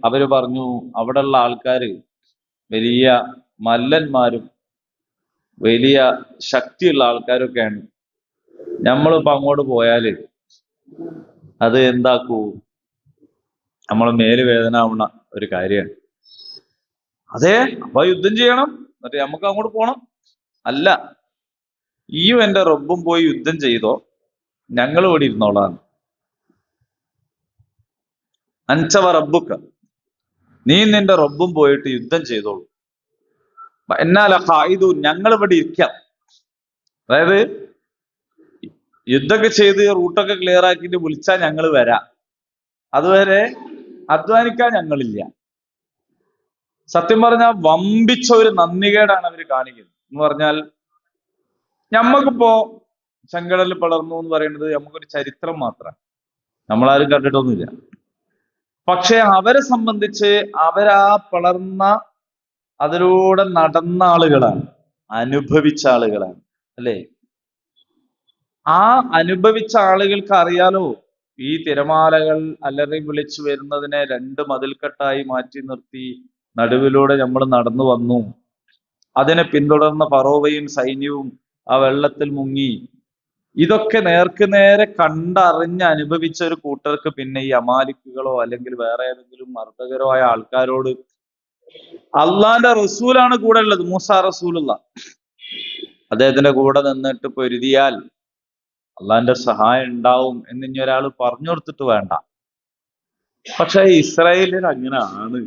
A: അവര് പറഞ്ഞു അവിടെയുള്ള ആൾക്കാര് വലിയ മല്ലന്മാരും വലിയ ശക്തിയുള്ള ആൾക്കാരൊക്കെയാണ്. നമ്മളിപ്പോ അങ്ങോട്ട് പോയാല് അത് എന്താക്കൂ, നമ്മളെ മേല് വേദന ആവുന്ന ഒരു കാര്യമാണ്. അതെ, അപ്പൊ യുദ്ധം ചെയ്യണം, എന്നിട്ട് നമുക്ക് അങ്ങോട്ട് പോണം. അല്ല, ഈയും എന്റെ റബ്ബും പോയി യുദ്ധം ചെയ്തോ, ഞങ്ങൾ ഇവിടെ ഇരുന്നോളാം. അൻചവ റബ്ബുക്ക, നീ നിന്റെ റബ്ബും പോയിട്ട് യുദ്ധം ചെയ്തോളൂ. എന്നാല ഖായിദു, ഞങ്ങൾ ഇവിടെ ഇരിക്കാം. അതായത് യുദ്ധമൊക്കെ ചെയ്ത് റൂട്ടൊക്കെ ക്ലിയർ ആക്കിയിട്ട് വിളിച്ചാൽ ഞങ്ങൾ വരാം. അതുവരെ അധ്വാനിക്കാൻ ഞങ്ങളില്ല. സത്യം പറഞ്ഞാൽ വമ്പിച്ച ഒരു നന്ദികേടാണ് അവർ കാണിക്കുന്നത്. എന്ന് പറഞ്ഞാൽ ഞമ്മക്കിപ്പോ ചെങ്കടൽ പിളർന്നു എന്ന് പറയുന്നത് നമുക്കൊരു ചരിത്രം മാത്രമാണ്, നമ്മളാരും കണ്ടിട്ടൊന്നുമില്ല. പക്ഷെ അവരെ സംബന്ധിച്ച് അവരാ പിളർന്ന അതിലൂടെ നടന്ന ആളുകളാണ്, അനുഭവിച്ച ആളുകളാണ്, അല്ലേ? ആ അനുഭവിച്ച ആളുകൾക്ക് അറിയാലോ, ഈ തിരമാലകൾ അലറി വിളിച്ചു വരുന്നതിനെ രണ്ട് മതിൽക്കെട്ടായി മാറ്റി നിർത്തി നടുവിലൂടെ നമ്മൾ നടന്നു വന്നു. അതിനെ പിന്തുടർന്ന ഫറോവയും സൈന്യവും ആ വെള്ളത്തിൽ മുങ്ങി. ഇതൊക്കെ നേർക്ക് നേരെ കണ്ടറിഞ്ഞ് അനുഭവിച്ച ഒരു കൂട്ടർക്ക് പിന്നെ ഈ അമാലിക്കുകളോ അല്ലെങ്കിൽ വേറെ ഏതെങ്കിലും മർദ്ദകരോ ആയ ആൾക്കാരോട്, അള്ളാന്റെ റസൂലാണ് കൂടെ ഉള്ളത്, മൂസാ റസൂലുള്ള, അദ്ദേഹത്തിന്റെ കൂടെ നിന്നിട്ട് പൊരുതിയാൽ അള്ളാന്റെ സഹായം ഉണ്ടാവും എന്ന് ഇനി ഒരാൾ പറഞ്ഞു കൊടുത്തിട്ട് വേണ്ട. പക്ഷെ ഇസ്രായേലിൽ അങ്ങനെയാണ്,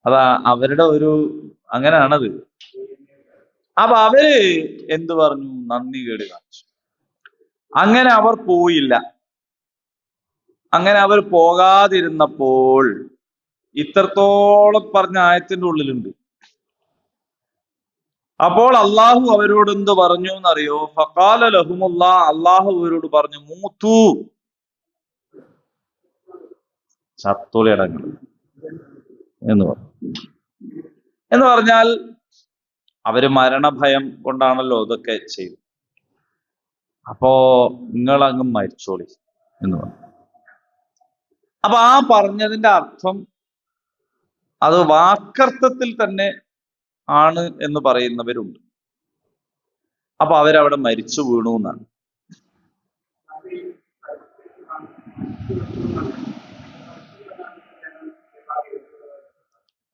A: അതാ അവരുടെ ഒരു അങ്ങനെയാണത്. അപ്പൊ അവര് എന്ത് പറഞ്ഞു? നന്ദി കേട് കാണിച്ചു. അങ്ങനെ അവർ പോയില്ല. അങ്ങനെ അവർ പോകാതിരുന്നപ്പോൾ ഇത്രത്തോളം പറഞ്ഞ ആയത്തിന്റെ ഉള്ളിലുണ്ട്. അപ്പോൾ അള്ളാഹു അവരോട് എന്ത് പറഞ്ഞു എന്നറിയോ? ഫഖാല ലഹുമുല്ലാ, അള്ളാഹു അവരോട് പറഞ്ഞു, മൂത്തു, ചത്തുളിയടങ്ങൾ എന്ന് പറഞ്ഞു. എന്ന് പറഞ്ഞാൽ അവര് മരണഭയം കൊണ്ടാണല്ലോ ഇതൊക്കെ ചെയ്തു. അപ്പോ നിങ്ങളങ്ങ് മരിച്ചോളി എന്ന് പറഞ്ഞു. അപ്പൊ ആ പറഞ്ഞതിന്റെ അർത്ഥം അത് വാക്കർത്ഥത്തിൽ തന്നെ ആണ് എന്ന് പറയുന്നവരുണ്ട്. അപ്പൊ അവരവിടെ മരിച്ചു വീണു എന്നാണ്.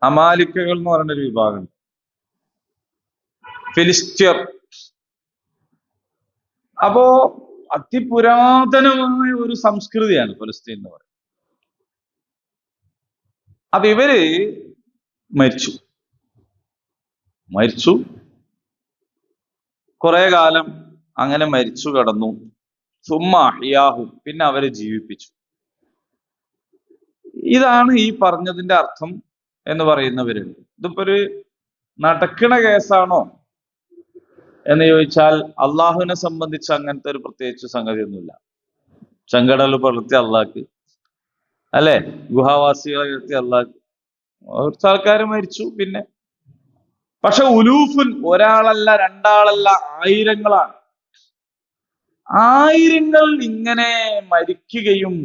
A: അമാലിക്കകൾ എന്ന് പറയുന്ന ഒരു വിഭാഗം, ഫിലിസ്ത്യർ. അപ്പോ അതിപുരാതനമായ ഒരു സംസ്കൃതിയാണ് ഫലസ്തീൻ എന്ന് പറയുന്നത്. അപ്പൊ ഇവര് മരിച്ചു മരിച്ചു കുറെ കാലം അങ്ങനെ മരിച്ചു കിടന്നു. സുമ്മാ അഹ്യാഹും, പിന്നെ അവരെ ജീവിപ്പിച്ചു. ഇതാണ് ഈ പറഞ്ഞതിന്റെ അർത്ഥം എന്ന് പറയുന്നവരുണ്ട്. ഇതിപ്പോ ഒരു നടക്കണ കേസാണോ എന്ന് ചോദിച്ചാൽ അള്ളാഹുവിനെ സംബന്ധിച്ച് അങ്ങനത്തെ ഒരു പ്രത്യേകിച്ച് സംഗതിയൊന്നുമില്ല. ചെങ്കടൽ പുലർത്തിയ അള്ളാഹ്ക്ക്, അല്ലെ, ഗുഹാവാസികളെ ഉയർത്തിയ അള്ളാഹ്ക്ക്. കുറച്ച് ആൾക്കാർ മരിച്ചു. പിന്നെ പക്ഷെ ഉലൂഫുൻ, ഒരാളല്ല രണ്ടാളല്ല, ആയിരങ്ങളാണ്. ആയിരങ്ങൾ ഇങ്ങനെ മരിക്കുകയും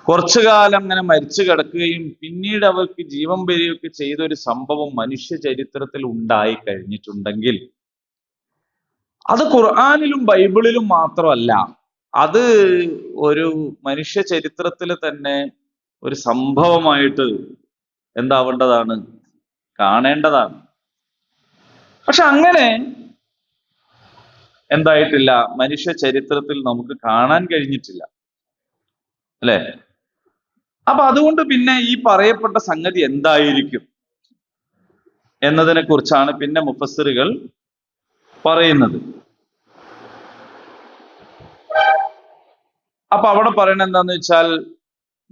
A: കുറച്ചു കാലം അങ്ങനെ മരിച്ചു കിടക്കുകയും പിന്നീട് അവർക്ക് ജീവൻ വരികയൊക്കെ ചെയ്ത ഒരു സംഭവം മനുഷ്യ ചരിത്രത്തിൽ ഉണ്ടായി കഴിഞ്ഞിട്ടുണ്ടെങ്കിൽ അത് ഖുർആനിലും ബൈബിളിലും മാത്രമല്ല, അത് ഒരു മനുഷ്യ ചരിത്രത്തിൽ തന്നെ ഒരു സംഭവമായിട്ട് എന്താവേണ്ടതാണ്, കാണേണ്ടതാണ്. പക്ഷെ അങ്ങനെ എന്തായിട്ടില്ല, മനുഷ്യ ചരിത്രത്തിൽ നമുക്ക് കാണാൻ കഴിഞ്ഞിട്ടില്ല, അല്ലെ? അപ്പൊ അതുകൊണ്ട് പിന്നെ ഈ പറയപ്പെട്ട സംഗതി എന്തായിരിക്കും എന്നതിനെ കുറിച്ചാണ് പിന്നെ മുഫസ്സിറുകൾ പറയുന്നത്. അപ്പൊ അവിടെ പറയുന്നത് എന്താന്ന് വെച്ചാൽ,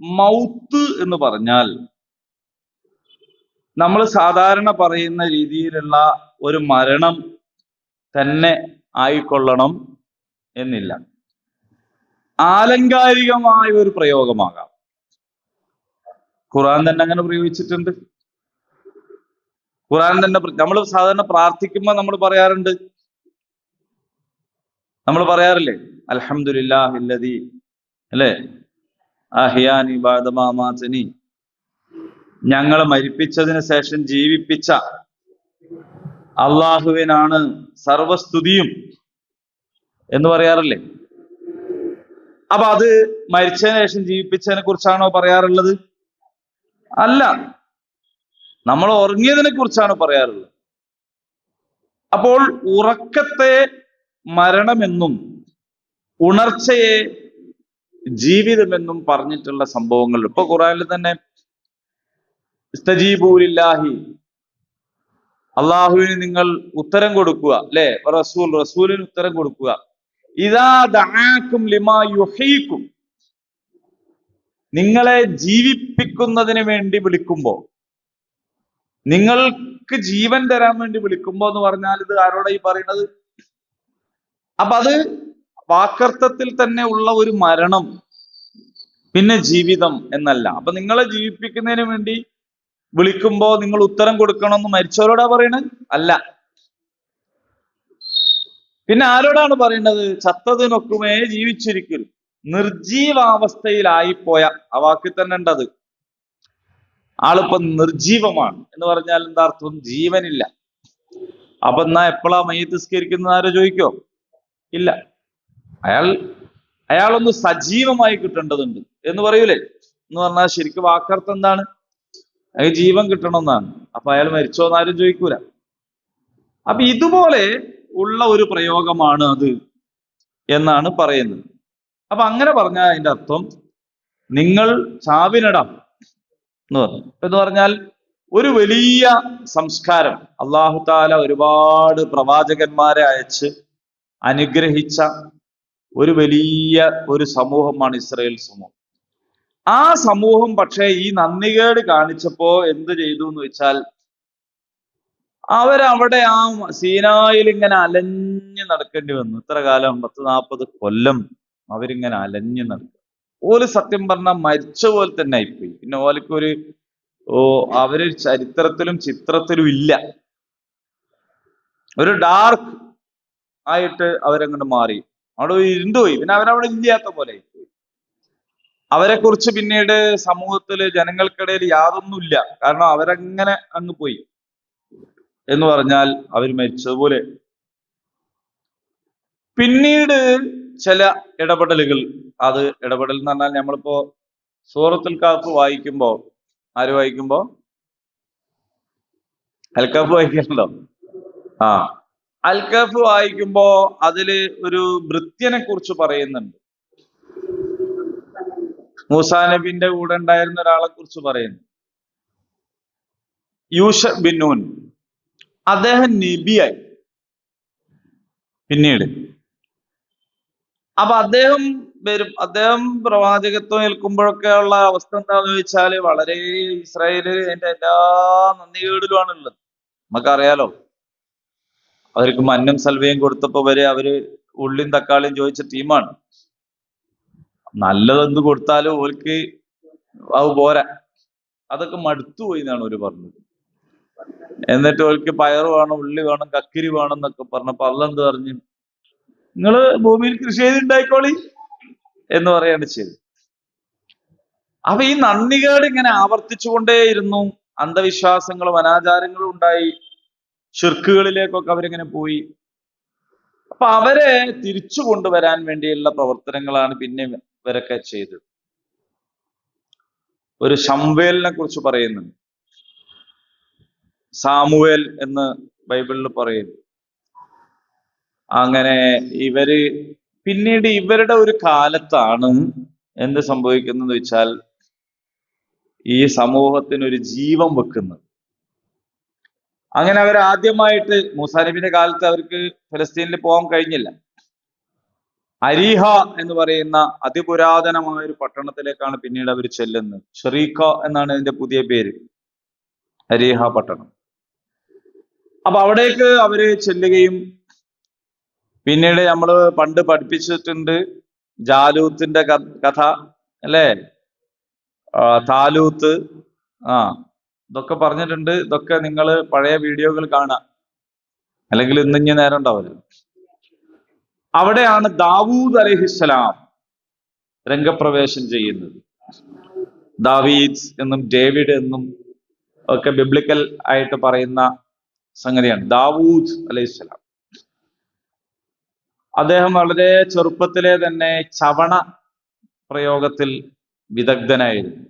A: മൗത്ത് എന്ന് പറഞ്ഞാൽ നമ്മൾ സാധാരണ പറയുന്ന രീതിയിലുള്ള ഒരു മരണം തന്നെ ആയിക്കൊള്ളണം എന്നില്ല. ആലങ്കാരികമായ ഒരു പ്രയോഗമാകാം. ഖുർആൻ തന്നെ അങ്ങനെ പ്രയോഗിച്ചിട്ടുണ്ട്. ഖുർആൻ തന്നെ നമ്മൾ സാധാരണ പ്രാർത്ഥിക്കുമ്പോൾ നമ്മൾ പറയാറില്ലേ, അൽഹംദുലില്ലാഹില്ലദീ, അല്ലെ, അഹ്യാനി ബഅദ മാ മാതനി, ഞങ്ങളെ മരിപ്പിച്ചതിന് ശേഷം ജീവിപ്പിച്ച അള്ളാഹുവിനാണ് സർവസ്തുതിയും എന്ന് പറയാറില്ലേ? അപ്പൊ അത് മരിച്ചതിന് ശേഷം ജീവിപ്പിച്ചതിനെ കുറിച്ചാണോ പറയാറുള്ളത്? അല്ല, നമ്മൾ ഉറങ്ങിയതിനെ കുറിച്ചാണ് പറയാറുള്ളത്. അപ്പോൾ ഉറക്കത്തെ മരണമെന്നും ഉണർച്ചയെ ജീവിതമെന്നും പറഞ്ഞിട്ടുള്ള സംഭവങ്ങൾ ഇപ്പൊ ഖുർആനിൽ തന്നെ ഇസ്തജീബൂ ലില്ലാഹി, അള്ളാഹുവിന് നിങ്ങൾ ഉത്തരം കൊടുക്കുക, അല്ലെ, റസൂലിന് ഉത്തരം കൊടുക്കുക. ഇദാ ദഅാകും ലിമാ യുഹീകും, നിങ്ങളെ ജീവിപ്പിക്കുന്നതിന് വേണ്ടി വിളിക്കുമ്പോ, നിങ്ങൾക്ക് ജീവൻ തരാൻ വേണ്ടി വിളിക്കുമ്പോ എന്ന് പറഞ്ഞാൽ ഇത് ആരോടാ ഈ പറയുന്നത്? അപ്പൊ അത് വാക്കർത്ഥത്തിൽ തന്നെ ഉള്ള ഒരു മരണം, പിന്നെ ജീവിതം എന്നല്ല. അപ്പൊ നിങ്ങളെ ജീവിപ്പിക്കുന്നതിന് വേണ്ടി വിളിക്കുമ്പോ നിങ്ങൾ ഉത്തരം കൊടുക്കണമെന്ന് മരിച്ചവരോടാ പറയണത്? അല്ല. പിന്നെ ആരോടാണ് പറയുന്നത്? ചത്തതിനൊക്കുമേ ജീവിച്ചിരിക്കലും, നിർജീവാവസ്ഥയിലായിപ്പോയ, ആ വാക്കിൽ തന്നെ ഉണ്ടത്. ആളിപ്പോ നിർജീവമാണ് എന്ന് പറഞ്ഞാൽ എന്താ അർത്ഥം? ജീവനില്ല. അപ്പൊ എന്നാ എപ്പോഴാ മയ്യത്ത് നിസ്കരിക്കുന്നത് ആരോ ചോദിക്കോ? ഇല്ല. അയാളൊന്ന് സജീവമായി കിട്ടേണ്ടതുണ്ട് എന്ന് പറയൂലേ? എന്ന് പറഞ്ഞാൽ ശരിക്കും വാക്കർത്ഥം എന്താണ്? അയാൾ ജീവൻ കിട്ടണമെന്നാണ്. അപ്പൊ അയാൾ മരിച്ചോന്ന് ആരും ചോദിക്കൂല. അപ്പൊ ഇതുപോലെ ഉള്ള ഒരു പ്രയോഗമാണ് അത് എന്നാണ് പറയുന്നത്. അപ്പൊ അങ്ങനെ പറഞ്ഞാൽ അതിന്റെ അർത്ഥം നിങ്ങൾ ചാവിനിടാം എന്ന് പറഞ്ഞാൽ ഒരു വലിയ സംസ്കാരം, അള്ളാഹു താല ഒരുപാട് പ്രവാചകന്മാരെ അയച്ച് അനുഗ്രഹിച്ച ഒരു വലിയ ഒരു സമൂഹമാണ് ഇസ്രായേൽ സമൂഹം. ആ സമൂഹം പക്ഷേ ഈ നന്ദികേട് കാണിച്ചപ്പോ എന്ത് ചെയ്തു എന്ന് വെച്ചാൽ, അവരവിടെ ആ സീനായിൽ ഇങ്ങനെ അലഞ്ഞു നടക്കേണ്ടി വന്നു. ഇത്ര കാലം 40-40 കൊല്ലം അവരിങ്ങനെ അലഞ്ഞു നടക്കും. ഓല് സത്യം പറഞ്ഞാൽ മരിച്ച പോലെ തന്നെ ആയിപ്പോയി. പിന്നെ ഓലക്കൊരു അവര് ചരിത്രത്തിലും ചിത്രത്തിലും ഇല്ല. ഒരു ഡാർക്ക് ആയിട്ട് അവരങ്ങോട്ട് മാറി, അവിടെ ഇരുണ്ടുപോയി. പിന്നെ അവരവിടെ ഇല്ലാത്ത പോലെ ആയിപ്പോയി. അവരെ കുറിച്ച് പിന്നീട് സമൂഹത്തില് ജനങ്ങൾക്കിടയിൽ യാതൊന്നുമില്ല. കാരണം അവരങ്ങനെ അങ്ങ് പോയി എന്ന് പറഞ്ഞാൽ അവർ മരിച്ചതുപോലെ. പിന്നീട് ചില ഇടപെടലുകൾ, അത് ഇടപെടൽ എന്ന് പറഞ്ഞാൽ നമ്മളിപ്പോ സൂറത്തുൽ കാഫ് വായിക്കുമ്പോ, ആര് വായിക്കുമ്പോ? അൽ കാഫ് വായിക്കലുണ്ടോ? ആ അൽ കഹ്ഫ് വായിക്കുമ്പോ അതില് ഒരു ഭൃത്യനെ കുറിച്ച് പറയുന്നുണ്ട്. മൂസാ നബിന്റെ കൂടെ ഉണ്ടായിരുന്ന ഒരാളെ കുറിച്ച് പറയുന്നു, യൂഷ ബിൻ നൂൻ. അദ്ദേഹം നബിയായി പിന്നീട്. അപ്പൊ അദ്ദേഹം വരും, അദ്ദേഹം പ്രവാചകത്വം ഏൽക്കുമ്പോഴൊക്കെ ഉള്ള അവസ്ഥ എന്താന്ന് ചോദിച്ചാല് വളരെ ഇസ്രായേല് അതിന്റെ എല്ലാ നന്ദികേടിലുമാണ് ഉള്ളത്. നമുക്കറിയാലോ, അവർക്ക് മഞ്ഞും സൽവയും കൊടുത്തപ്പോ വരെ അവര് ഉള്ളിയും തക്കാളിയും ചോദിച്ച ടീമാണ്. നല്ലതെന്ത് കൊടുത്താലും ഓർക്ക് അത് പോരാ, അതൊക്കെ മടുത്തുപോയി എന്നാണ് അവര് പറഞ്ഞത്. എന്നിട്ട് ഓർക്ക് പയറ് വേണം, ഉള്ളി വേണം, കക്കിരി വേണം എന്നൊക്കെ പറഞ്ഞപ്പോ അള്ളാഹ് എന്ത് പറഞ്ഞു? നിങ്ങള് ഭൂമിയിൽ കൃഷി ചെയ്തുണ്ടായിക്കോളി എന്ന് പറയാണ് ചെയ്തത്. അപ്പൊ ഈ നന്ദികേട് ഇങ്ങനെ ആവർത്തിച്ചുകൊണ്ടേയിരുന്നു. അന്ധവിശ്വാസങ്ങളും അനാചാരങ്ങളും ഉണ്ടായി, ഷിർക്കുകളിലേക്കൊക്കെ അവരിങ്ങനെ പോയി. അപ്പൊ അവരെ തിരിച്ചു കൊണ്ടുവരാൻ വേണ്ടിയുള്ള പ്രവർത്തനങ്ങളാണ് പിന്നെ ഇവരൊക്കെ ചെയ്തത്. ഒരു ശംവേലിനെ കുറിച്ച് പറയുന്നുണ്ട്, സാമുവേൽ എന്ന് ബൈബിളിൽ പറയുന്നു. അങ്ങനെ ഇവര് പിന്നീട് ഇവരുടെ ഒരു കാലത്താണ് എന്ത് സംഭവിക്കുന്നത് വെച്ചാൽ ഈ സമൂഹത്തിന് ഒരു ജീവൻ വെക്കുന്നത്. അങ്ങനെ അവർ ആദ്യമായിട്ട് മൂസാ നബിയുടെ കാലത്ത് അവർക്ക് ഫലസ്തീനിൽ പോകാൻ കഴിഞ്ഞില്ല. അരീഹ എന്ന് പറയുന്ന അതിപുരാതനമായ ഒരു പട്ടണത്തിലേക്കാണ് പിന്നീട് അവർ ചെല്ലുന്നത്. ഷെറീഖ എന്നാണ് ഇതിന്റെ പുതിയ പേര്, അരീഹ പട്ടണം. അപ്പൊ അവിടേക്ക് അവര് ചെല്ലുകയും പിന്നീട് നമ്മൾ പണ്ട് പഠിപ്പിച്ചിട്ടുണ്ട് ജാലൂത്തിന്റെ കഥ അല്ലേ, താലൂത്ത്, ഇതൊക്കെ പറഞ്ഞിട്ടുണ്ട്. ഇതൊക്കെ നിങ്ങൾ പഴയ വീഡിയോകൾ കാണാം, അല്ലെങ്കിൽ ഇന്നിഞ്ഞ നേരം ഉണ്ടാവില്ല. അവിടെയാണ് ദാവൂദ് അലൈഹിസ്സലാം രംഗപ്രവേശം ചെയ്യുന്നത്. ദാവീദ് എന്നും ഡേവിഡ് എന്നും ഒക്കെ ബിബ്ലിക്കൽ ആയിട്ട് പറയുന്ന സംഗതിയാണ് ദാവൂദ് അലൈഹിസ്സലാം. അദ്ദേഹം വളരെ ചെറുപ്പത്തിലെ തന്നെ ചവണ പ്രയോഗത്തിൽ വിദഗ്ധനായിരുന്നു.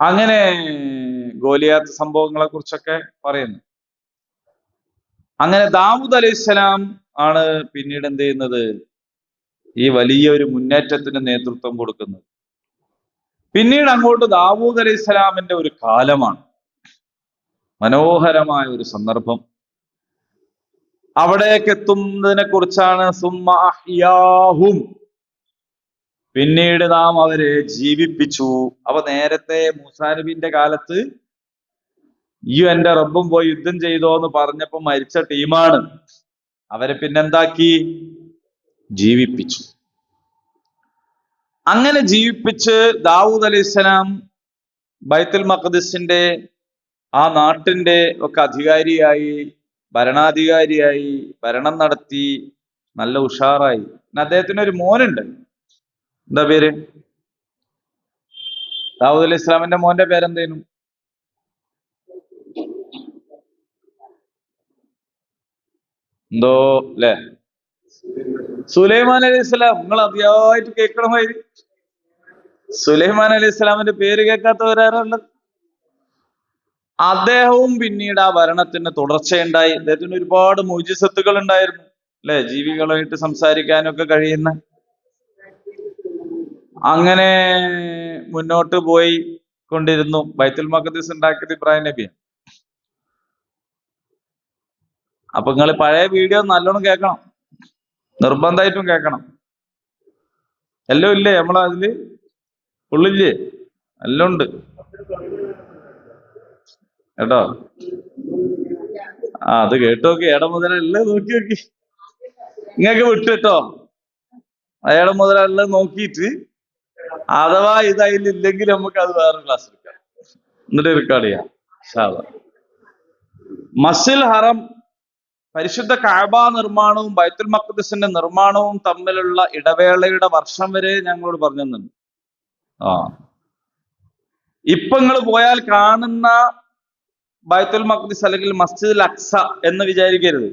A: അങ്ങനെ ഗോലിയാത്ത് സംഭവങ്ങളെ കുറിച്ചൊക്കെ പറയുന്നു. അങ്ങനെ ദാവൂദ് അലൈഹിസ്സലാം ആണ് പിന്നീട് എന്ത് ചെയ്യുന്നത്, ഈ വലിയ ഒരു മുന്നേറ്റത്തിന് നേതൃത്വം കൊടുക്കുന്നത്. പിന്നീട് അങ്ങോട്ട് ദാവൂദ് അലൈഹിസ്സലാമിന്റെ ഒരു കാലമാണ്, മനോഹരമായ ഒരു സന്ദർഭം. അവിടേക്ക് എത്തുന്നതിനെ കുറിച്ചാണ് സുമ്മ അഹ്യാഹും, പിന്നീട് നാം അവരെ ജീവിപ്പിച്ചു. അപ്പൊ നേരത്തെ മൂസാ നബിന്റെ കാലത്ത് ഈ എന്റെ റബ്ബും പോയി യുദ്ധം ചെയ്തോ എന്ന് പറഞ്ഞപ്പോ മരിച്ച ടീമാണ്. അവരെ പിന്നെന്താക്കി? ജീവിപ്പിച്ചു. അങ്ങനെ ജീവിപ്പിച്ച് ദാവൂദ് അലൈഹിസ്സലാം ബൈത്തുൽ മഖ്ദിസിന്റെ ആ നാട്ടിന്റെ ഒക്കെ അധികാരിയായി, ഭരണാധികാരിയായി, ഭരണം നടത്തി, നല്ല ഉഷാറായി. അദ്ദേഹത്തിന് ഒരു മോനുണ്ട്. എന്താ പേര്? ദാവൂദ് അലൈഹി ഇസ്ലാമിന്റെ മോന്റെ പേരെന്തേനും? എന്തോ അല്ലെ, സുലൈമാൻ അലൈഹി ഇസ്ലാം. നിങ്ങൾ അതിയായിട്ട് കേൾക്കണമായിരുന്നു. സുലൈമാൻ അലൈഹി ഇസ്ലാമിന്റെ പേര് കേൾക്കാത്തവരാരുള്ളത്? അദ്ദേഹവും പിന്നീട് ആ ഭരണത്തിന് തുടർച്ചയുണ്ടായി. അദ്ദേഹത്തിന് ഒരുപാട് മുഅ്ജിസത്തുകൾ ഉണ്ടായിരുന്നു അല്ലെ, ജീവികളായിട്ട് സംസാരിക്കാനൊക്കെ കഴിയുന്ന. അങ്ങനെ മുന്നോട്ട് പോയി കൊണ്ടിരുന്നു. ബൈത്തുൽ മഖ്ദിസ് ഉണ്ടാക്കിയത് ഇബ്രാഹിം നബിയാണ്. അപ്പൊ നിങ്ങൾ പഴയ വീഡിയോ നല്ലോണം കേൾക്കണം, നിർബന്ധമായിട്ടും കേൾക്കണം. എല്ലാം ഇല്ലേ നമ്മളതില്? ഉള്ളില്ലേ? എല്ലാം ഉണ്ട് കേട്ടോ. അത് കേട്ടു നോക്കി, ഏടം മുതലല്ലേ നോക്കി നോക്കി, നിങ്ങൾക്ക് വിട്ടു കേട്ടോ. ഏടം മുതലല്ലേ നോക്കിയിട്ട് അഥവാ ഇത് അതിലില്ലെങ്കിൽ നമുക്ക് അത് വേറെ ക്ലാസ് എടുക്കാം, എന്നിട്ട് റെക്കോർഡ് ചെയ്യാം. മസ്ജിദുൽ ഹറം, പരിശുദ്ധ കഅബ നിർമ്മാണവും ബൈത്തുൽ മഖ്ദിസിന്റെ നിർമ്മാണവും തമ്മിലുള്ള ഇടവേളയുടെ വർഷം വരെ ഞങ്ങളോട് പറഞ്ഞു തന്നുണ്ട്. ഇപ്പൊ നിങ്ങൾ പോയാൽ കാണുന്ന ബൈത്തുൽ മഖ്ദിസ് അല്ലെങ്കിൽ മസ്ജിദുൽ അഖ്സ എന്ന് വിചാരിക്കരുത്,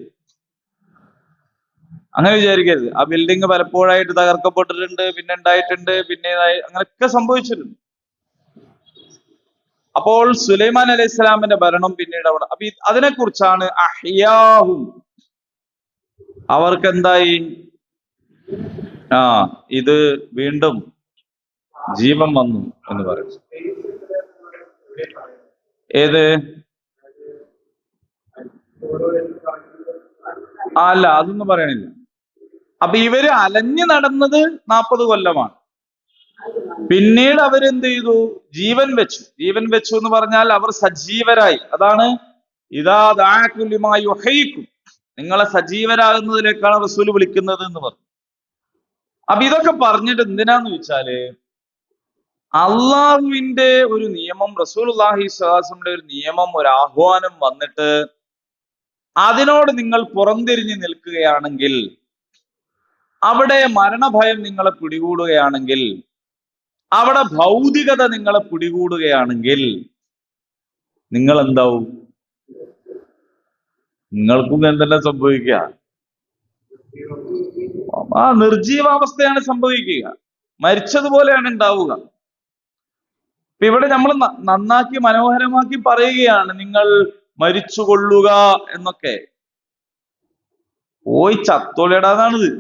A: അങ്ങനെ വിചാരിക്കരുത്. ആ ബിൽഡിംഗ് പലപ്പോഴായിട്ട് തകർക്കപ്പെട്ടിട്ടുണ്ട്, പിന്നെ ഉണ്ടായിട്ടുണ്ട്, പിന്നെ അങ്ങനെയൊക്കെ സംഭവിച്ചിട്ടുണ്ട്. അപ്പോൾ സുലൈമാൻ അലൈഹി ഇസ്ലാമിന്റെ ഭരണം പിന്നീട് അവിടെ അപ്പൊ അതിനെക്കുറിച്ചാണ് അഹ്യാഹും, അവർക്ക് എന്തായി, ആ ഇത് വീണ്ടും ജീവൻ വന്നു എന്ന് പറയും. ഏത്? അല്ല, അതൊന്നും പറയണില്ല. അപ്പൊ ഇവര് അലഞ്ഞു നടന്നത് 40 കൊല്ലമാണ്. പിന്നീട് അവരെന്ത് ചെയ്തു? ജീവൻ വെച്ചു. ജീവൻ വെച്ചു എന്ന് പറഞ്ഞാൽ അവർ സജീവരായി. അതാണ് ഇദാ ദഅഅകും ലിമാ യുഹ്യിക്കും, നിങ്ങളെ സജീവരാകുന്നതിലേക്കാണ് റസൂൽ വിളിക്കുന്നത് എന്ന് പറഞ്ഞു. അപ്പൊ ഇതൊക്കെ പറഞ്ഞിട്ട് എന്തിനാന്ന് വെച്ചാല് അള്ളാഹുവിന്റെ ഒരു നിയമം, റസൂലുള്ളാഹി സ്വല്ലല്ലാഹു അലൈഹി വസല്ലമയുടെ ഒരു നിയമം, ഒരു ആഹ്വാനം വന്നിട്ട് അതിനോട് നിങ്ങൾ പുറംതിരിഞ്ഞു നിൽക്കുകയാണെങ്കിൽ, അവിടെ മരണഭയം നിങ്ങളെ പിടികൂടുകയാണെങ്കിൽ, അവിടെ ഭൗതികത നിങ്ങളെ പിടികൂടുകയാണെങ്കിൽ നിങ്ങൾ എന്താവും? നിങ്ങൾക്കും എന്തെല്ലാം സംഭവിക്കുക? ആ നിർജീവാവസ്ഥയാണ് സംഭവിക്കുക, മരിച്ചതുപോലെയാണ് ഉണ്ടാവുക. ഇപ്പൊ ഇവിടെ നമ്മൾ നന്നാക്കി മനോഹരമാക്കി പറയുകയാണ്, നിങ്ങൾ മരിച്ചുകൊള്ളുക എന്നൊക്കെ. പോയി ചത്തോളിടാന്നാണിത്.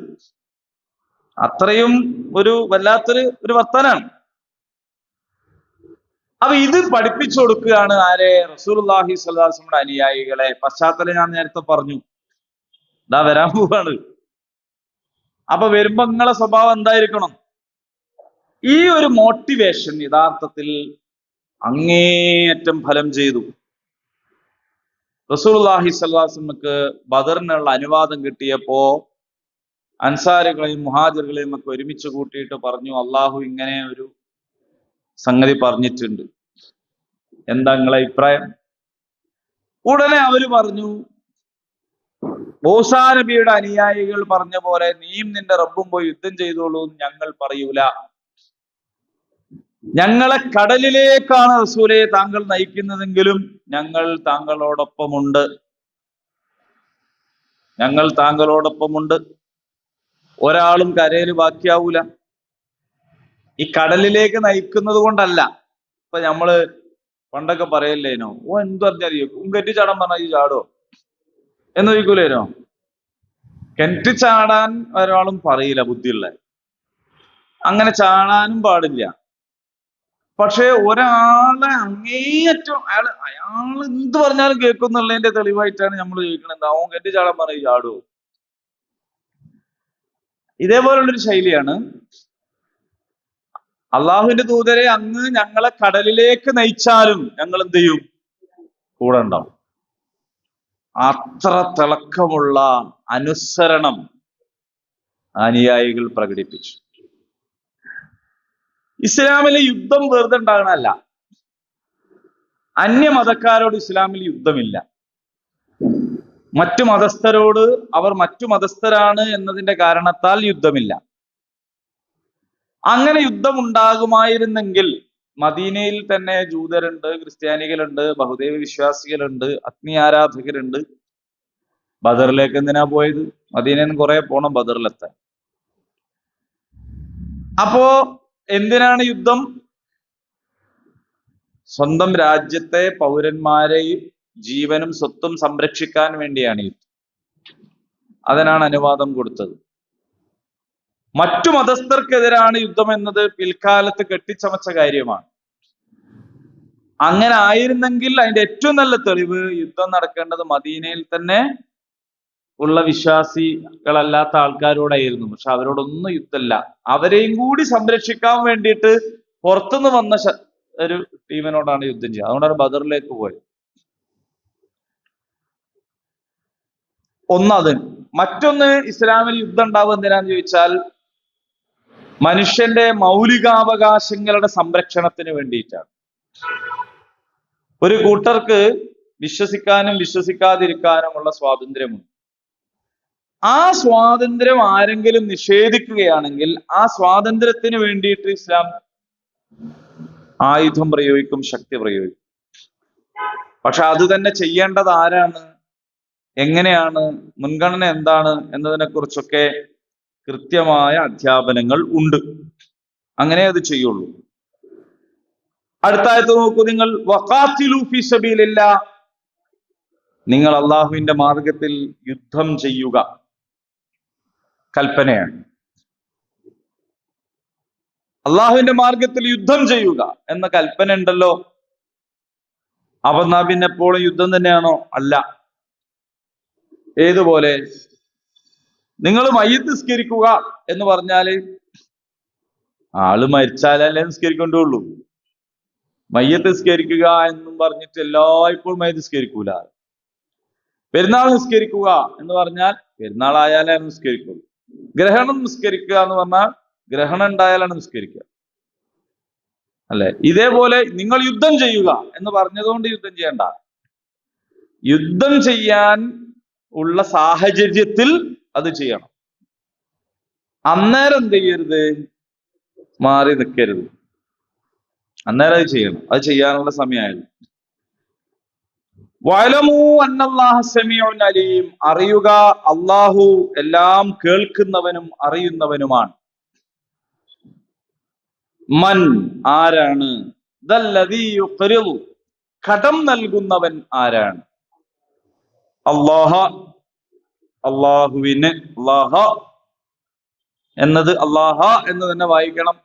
A: അത്രയും ഒരു വല്ലാത്തൊരു വർത്താനാണ്. അപ്പൊ ഇത് പഠിപ്പിച്ചു കൊടുക്കുകയാണ് ആരെ? റസൂലുള്ളാഹി സ്വല്ലല്ലാഹു അലൈഹി വസല്ലമയുടെ അനുയായികളെ. പശ്ചാത്തലം ഞാൻ നേരത്തെ പറഞ്ഞു, ഇതാ വരാൻ പോവാണ്. അപ്പൊ വരുമ്പോ നിങ്ങളെ സ്വഭാവം എന്തായിരിക്കണം? ഈ ഒരു മോട്ടിവേഷൻ യഥാർത്ഥത്തിൽ അങ്ങേയറ്റം ഫലം ചെയ്തു. റസൂലുള്ളാഹി സ്വല്ലല്ലാഹു അലൈഹി വസല്ലമക്ക് ബദറിനുള്ള അനുവാദം കിട്ടിയപ്പോ അൻസാരികളെയും മുഹാജിറുകളെയും ഒക്കെ ഒരുമിച്ച് കൂട്ടിയിട്ട് പറഞ്ഞു, അള്ളാഹു ഇങ്ങനെ ഒരു സംഗതി പറഞ്ഞിട്ടുണ്ട്, എന്താ നിങ്ങളെ അഭിപ്രായം? ഉടനെ അവര് പറഞ്ഞു, മൂസാ നബിയുടെ അനുയായികൾ പറഞ്ഞ പോലെ നീയും നിന്റെ റബ്ബും പോയി യുദ്ധം ചെയ്തോളൂ എന്ന് ഞങ്ങൾ പറയൂല. ഞങ്ങളെ കടലിലേക്കാണ് റസൂലെ താങ്കൾ നയിക്കുന്നതെങ്കിലും ഞങ്ങൾ താങ്കളോടൊപ്പമുണ്ട്, ഞങ്ങൾ താങ്കളോടൊപ്പമുണ്ട്. ഒരാളും കരയിൽ ബാക്കിയാവൂല. ഈ കടലിലേക്ക് നയിക്കുന്നത് കൊണ്ടല്ല. ഇപ്പൊ നമ്മള് പണ്ടൊക്കെ പറയല്ലേനോ, ഓ എന്ത് പറഞ്ഞറിയോ, കെട്ടി ചാടാൻ പറഞ്ഞാൽ ഈ ചാടോ എന്ന് ചോദിക്കൂലേനോ? കിണറ്റി ചാടാൻ ഒരാളും പറയില്ല ബുദ്ധിയുള്ള, അങ്ങനെ ചാടാനും പാടില്ല. പക്ഷെ ഒരാളെ അങ്ങേയറ്റം അയാൾ എന്ത് പറഞ്ഞാലും കേൾക്കുന്നുള്ളതിന്റെ തെളിവായിട്ടാണ് നമ്മൾ ചോദിക്കുന്നത്, അവൻ കെട്ടി ചാടാൻ പറഞ്ഞ ചാടുവോ? ഇതേപോലുള്ളൊരു ശൈലിയാണ്. അള്ളാഹുവിന്റെ ദൂതരെ അങ്ങ് ഞങ്ങളെ കടലിലേക്ക് നയിച്ചാലും ഞങ്ങൾ എന്ത് ചെയ്യും? കൂടെ ഉണ്ടാവും. അത്ര തിളക്കമുള്ള അനുസരണം അനുയായികൾ പ്രകടിപ്പിച്ചു. ഇസ്ലാമിലെ യുദ്ധം വെറുതെ ഉണ്ടാകണമല്ല. അന്യമതക്കാരോട് ഇസ്ലാമിൽ യുദ്ധമില്ല. മറ്റു മതസ്ഥരോട് അവർ മറ്റു മതസ്ഥരാണ് എന്നതിന്റെ കാരണത്താൽ യുദ്ധമില്ല. അങ്ങനെ യുദ്ധം ഉണ്ടാകുമായിരുന്നെങ്കിൽ മദീനയിൽ തന്നെ ജൂതരുണ്ട്, ക്രിസ്ത്യാനികളുണ്ട്, ബഹുദൈവ വിശ്വാസികളുണ്ട്, അഗ്നി ആരാധകരുണ്ട്. ബദറിലേക്ക് എന്തിനാ പോയത്? മദീനയിൽ നിന്ന് കുറെ പോണം ബദറിലെത്താൻ. അപ്പോ എന്തിനാണ് യുദ്ധം? സ്വന്തം രാജ്യത്തെ പൗരന്മാരെയും ജീവനും സ്വത്തും സംരക്ഷിക്കാൻ വേണ്ടിയാണ് യുദ്ധം. അതിനാണ് അനുവാദം കൊടുത്തത്. മറ്റു മതസ്ഥർക്കെതിരാണ് യുദ്ധം എന്നത് പിൽക്കാലത്ത് കെട്ടിച്ചമച്ച കാര്യമാണ്. അങ്ങനെ ആയിരുന്നെങ്കിൽ അതിന്റെ ഏറ്റവും നല്ല തെളിവ് യുദ്ധം നടക്കേണ്ടത് മദീനയിൽ തന്നെ ഉള്ള വിശ്വാസികളല്ലാത്ത ആൾക്കാരോടായിരുന്നു. പക്ഷെ അവരോടൊന്നും യുദ്ധമല്ല. അവരെയും കൂടി സംരക്ഷിക്കാൻ വേണ്ടിയിട്ട് പുറത്തുനിന്ന് വന്ന ഒരു ടീമിനോടാണ് യുദ്ധം ചെയ്യുക. അതുകൊണ്ടാണ് ബദറിലേക്ക് പോയത്. ഒന്നത്. മറ്റൊന്ന്, ഇസ്ലാമിൽ യുദ്ധം ഉണ്ടാവുക എന്തിനാന്ന് ചോദിച്ചാൽ മനുഷ്യന്റെ മൗലികാവകാശങ്ങളുടെ സംരക്ഷണത്തിന് വേണ്ടിയിട്ടാണ്. ഒരു കൂട്ടർക്ക് വിശ്വസിക്കാനും വിശ്വസിക്കാതിരിക്കാനുമുള്ള സ്വാതന്ത്ര്യമുണ്ട്. ആ സ്വാതന്ത്ര്യം ആരെങ്കിലും നിഷേധിക്കുകയാണെങ്കിൽ ആ സ്വാതന്ത്ര്യത്തിന് വേണ്ടിയിട്ട് ഇസ്ലാം ആയുധം പ്രയോഗിക്കും, ശക്തി പ്രയോഗിക്കും. പക്ഷെ അത് തന്നെ ചെയ്യേണ്ടത് ആരാണ്, എങ്ങനെയാണ്, മുൻഗണന എന്താണ് എന്നതിനെ കുറിച്ചൊക്കെ കൃത്യമായ അധ്യാപനങ്ങൾ ഉണ്ട്. അങ്ങനെ അത് ചെയ്യുള്ളൂ. അടുത്ത ആയത്ത് നോക്കൂ നിങ്ങൾ, വഖാതിലു ഫീ സബീലില്ലാഹ്, നിങ്ങൾ അള്ളാഹുവിന്റെ മാർഗത്തിൽ യുദ്ധം ചെയ്യുക, കൽപ്പനയാണ്. അള്ളാഹുവിന്റെ മാർഗത്തിൽ യുദ്ധം ചെയ്യുക എന്ന കൽപ്പന ഉണ്ടല്ലോ. അപ്പൊ എന്നാ പിന്നെ എപ്പോഴും യുദ്ധം തന്നെയാണോ? അല്ല. ഏതുപോലെ? നിങ്ങൾ മയ്യിത്ത് നിസ്കരിക്കുക എന്ന് പറഞ്ഞാല് ആള് മരിച്ചാലല്ലേ നിസ്കരിക്കൊണ്ടുള്ളൂ. മയ്യിത്ത് നിസ്കരിക്കുക എന്നും പറഞ്ഞിട്ട് എല്ലായ്പ്പോഴും മയ്യിത്ത് നിസ്കരിക്കൂല. പെരുന്നാൾ നിസ്കരിക്കുക എന്ന് പറഞ്ഞാൽ പെരുന്നാളായാലേ നിസ്കരിക്കുള്ളൂ. ഗ്രഹണം നിസ്കരിക്കുക എന്ന് പറഞ്ഞാൽ ഗ്രഹണം ഉണ്ടായാലാണ് നിസ്കരിക്കുക, അല്ലെ? ഇതേപോലെ നിങ്ങൾ യുദ്ധം ചെയ്യുക എന്ന് പറഞ്ഞതുകൊണ്ട് യുദ്ധം ചെയ്യണ്ട. യുദ്ധം ചെയ്യാൻ ഉള്ള സാഹചര്യത്തിൽ അത് ചെയ്യണം. അന്നേരം എന്ത് ചെയ്യരുത്? മാറി നിൽക്കരുത്. അന്നേരം അത് ചെയ്യണം. അത് ചെയ്യാനുള്ള സമയമായിരുന്നു. വഅലമൂ അന്നല്ലാഹ സമീഉൻ അലീം, അറിയുക അല്ലാഹു എല്ലാം കേൾക്കുന്നവനും അറിയുന്നവനുമാണ്. മൻ, ആരാണ്? ദല്ലദീ യുഖ്രിദു, കടം നൽകുന്നവൻ ആരാണ്? അല്ലാഹ, അല്ലാഹുവിന്. അല്ലാഹ എന്നത് അല്ലാഹ എന്ന് തന്നെ വായിക്കണം,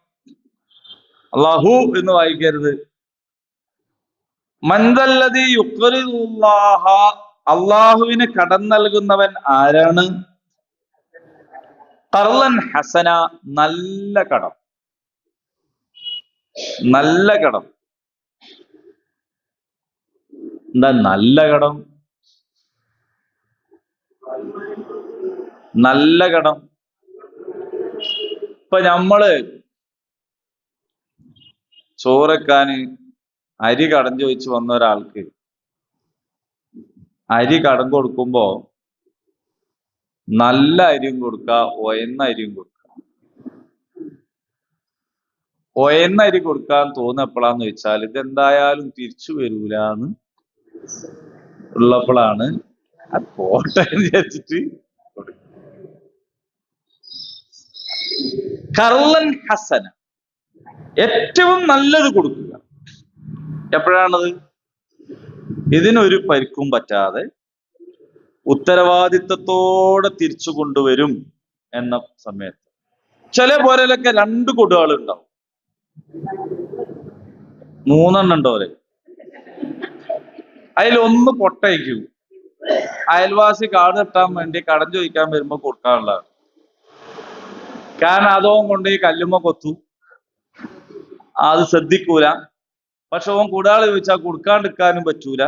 A: അല്ലാഹു എന്ന് വായിക്കരുത്. മൻ ദല്ലദീ യുഖ്രിദുല്ലാഹ, അല്ലാഹുവിന് കടം നൽകുന്നവൻ ആരാണ്? ഖർളൻ ഹസന, നല്ല കടം. നല്ല കടം. എന്താ നല്ല കടം? നല്ല കടം ഇപ്പൊ നമ്മള് ചോറെക്കാന് അരി കടം ചോദിച്ചു വന്ന ഒരാൾക്ക് അരി കടം കൊടുക്കുമ്പോ നല്ല അരിയും കൊടുക്കുക, ഒയന്ന അരിയും കൊടുക്കുക. ഒയന്ന അരി കൊടുക്കാൻ തോന്നുന്ന എപ്പോഴാന്ന് വെച്ചാൽ ഇതെന്തായാലും തിരിച്ചു വരൂലെന്ന് ഉള്ളപ്പോഴാണ് പോട്ടെ എന്ന് വിചാരിച്ചിട്ട്. ഖർളൻ ഹസന, ഏറ്റവും നല്ലത് കൊടുക്കുക. എപ്പോഴാണത്? ഇതിനൊരു പരിക്കും പറ്റാതെ ഉത്തരവാദിത്തത്തോടെ തിരിച്ചു കൊണ്ടുവരും എന്ന സമയത്ത്. ചില പോരലൊക്കെ 2 കൊടുകൾ ഉണ്ടാവും, 3 ഉണ്ടോലെ. അതിലൊന്ന് പൊട്ടയ്ക്കും. അയൽവാസി കാട് കെട്ടാൻ വേണ്ടി കടം ചോദിക്കാൻ വരുമ്പോ കൊടുക്കാനുള്ളതാണ്. കാരണം അതോ കൊണ്ട് ഈ കല്ലുമ്മ കൊത്തു, അത് ശ്രദ്ധിക്കൂല. പക്ഷെ ഓൻ കൂടാള് ചോദിച്ചാൽ കൊടുക്കാണ്ടിരിക്കാനും പറ്റൂല.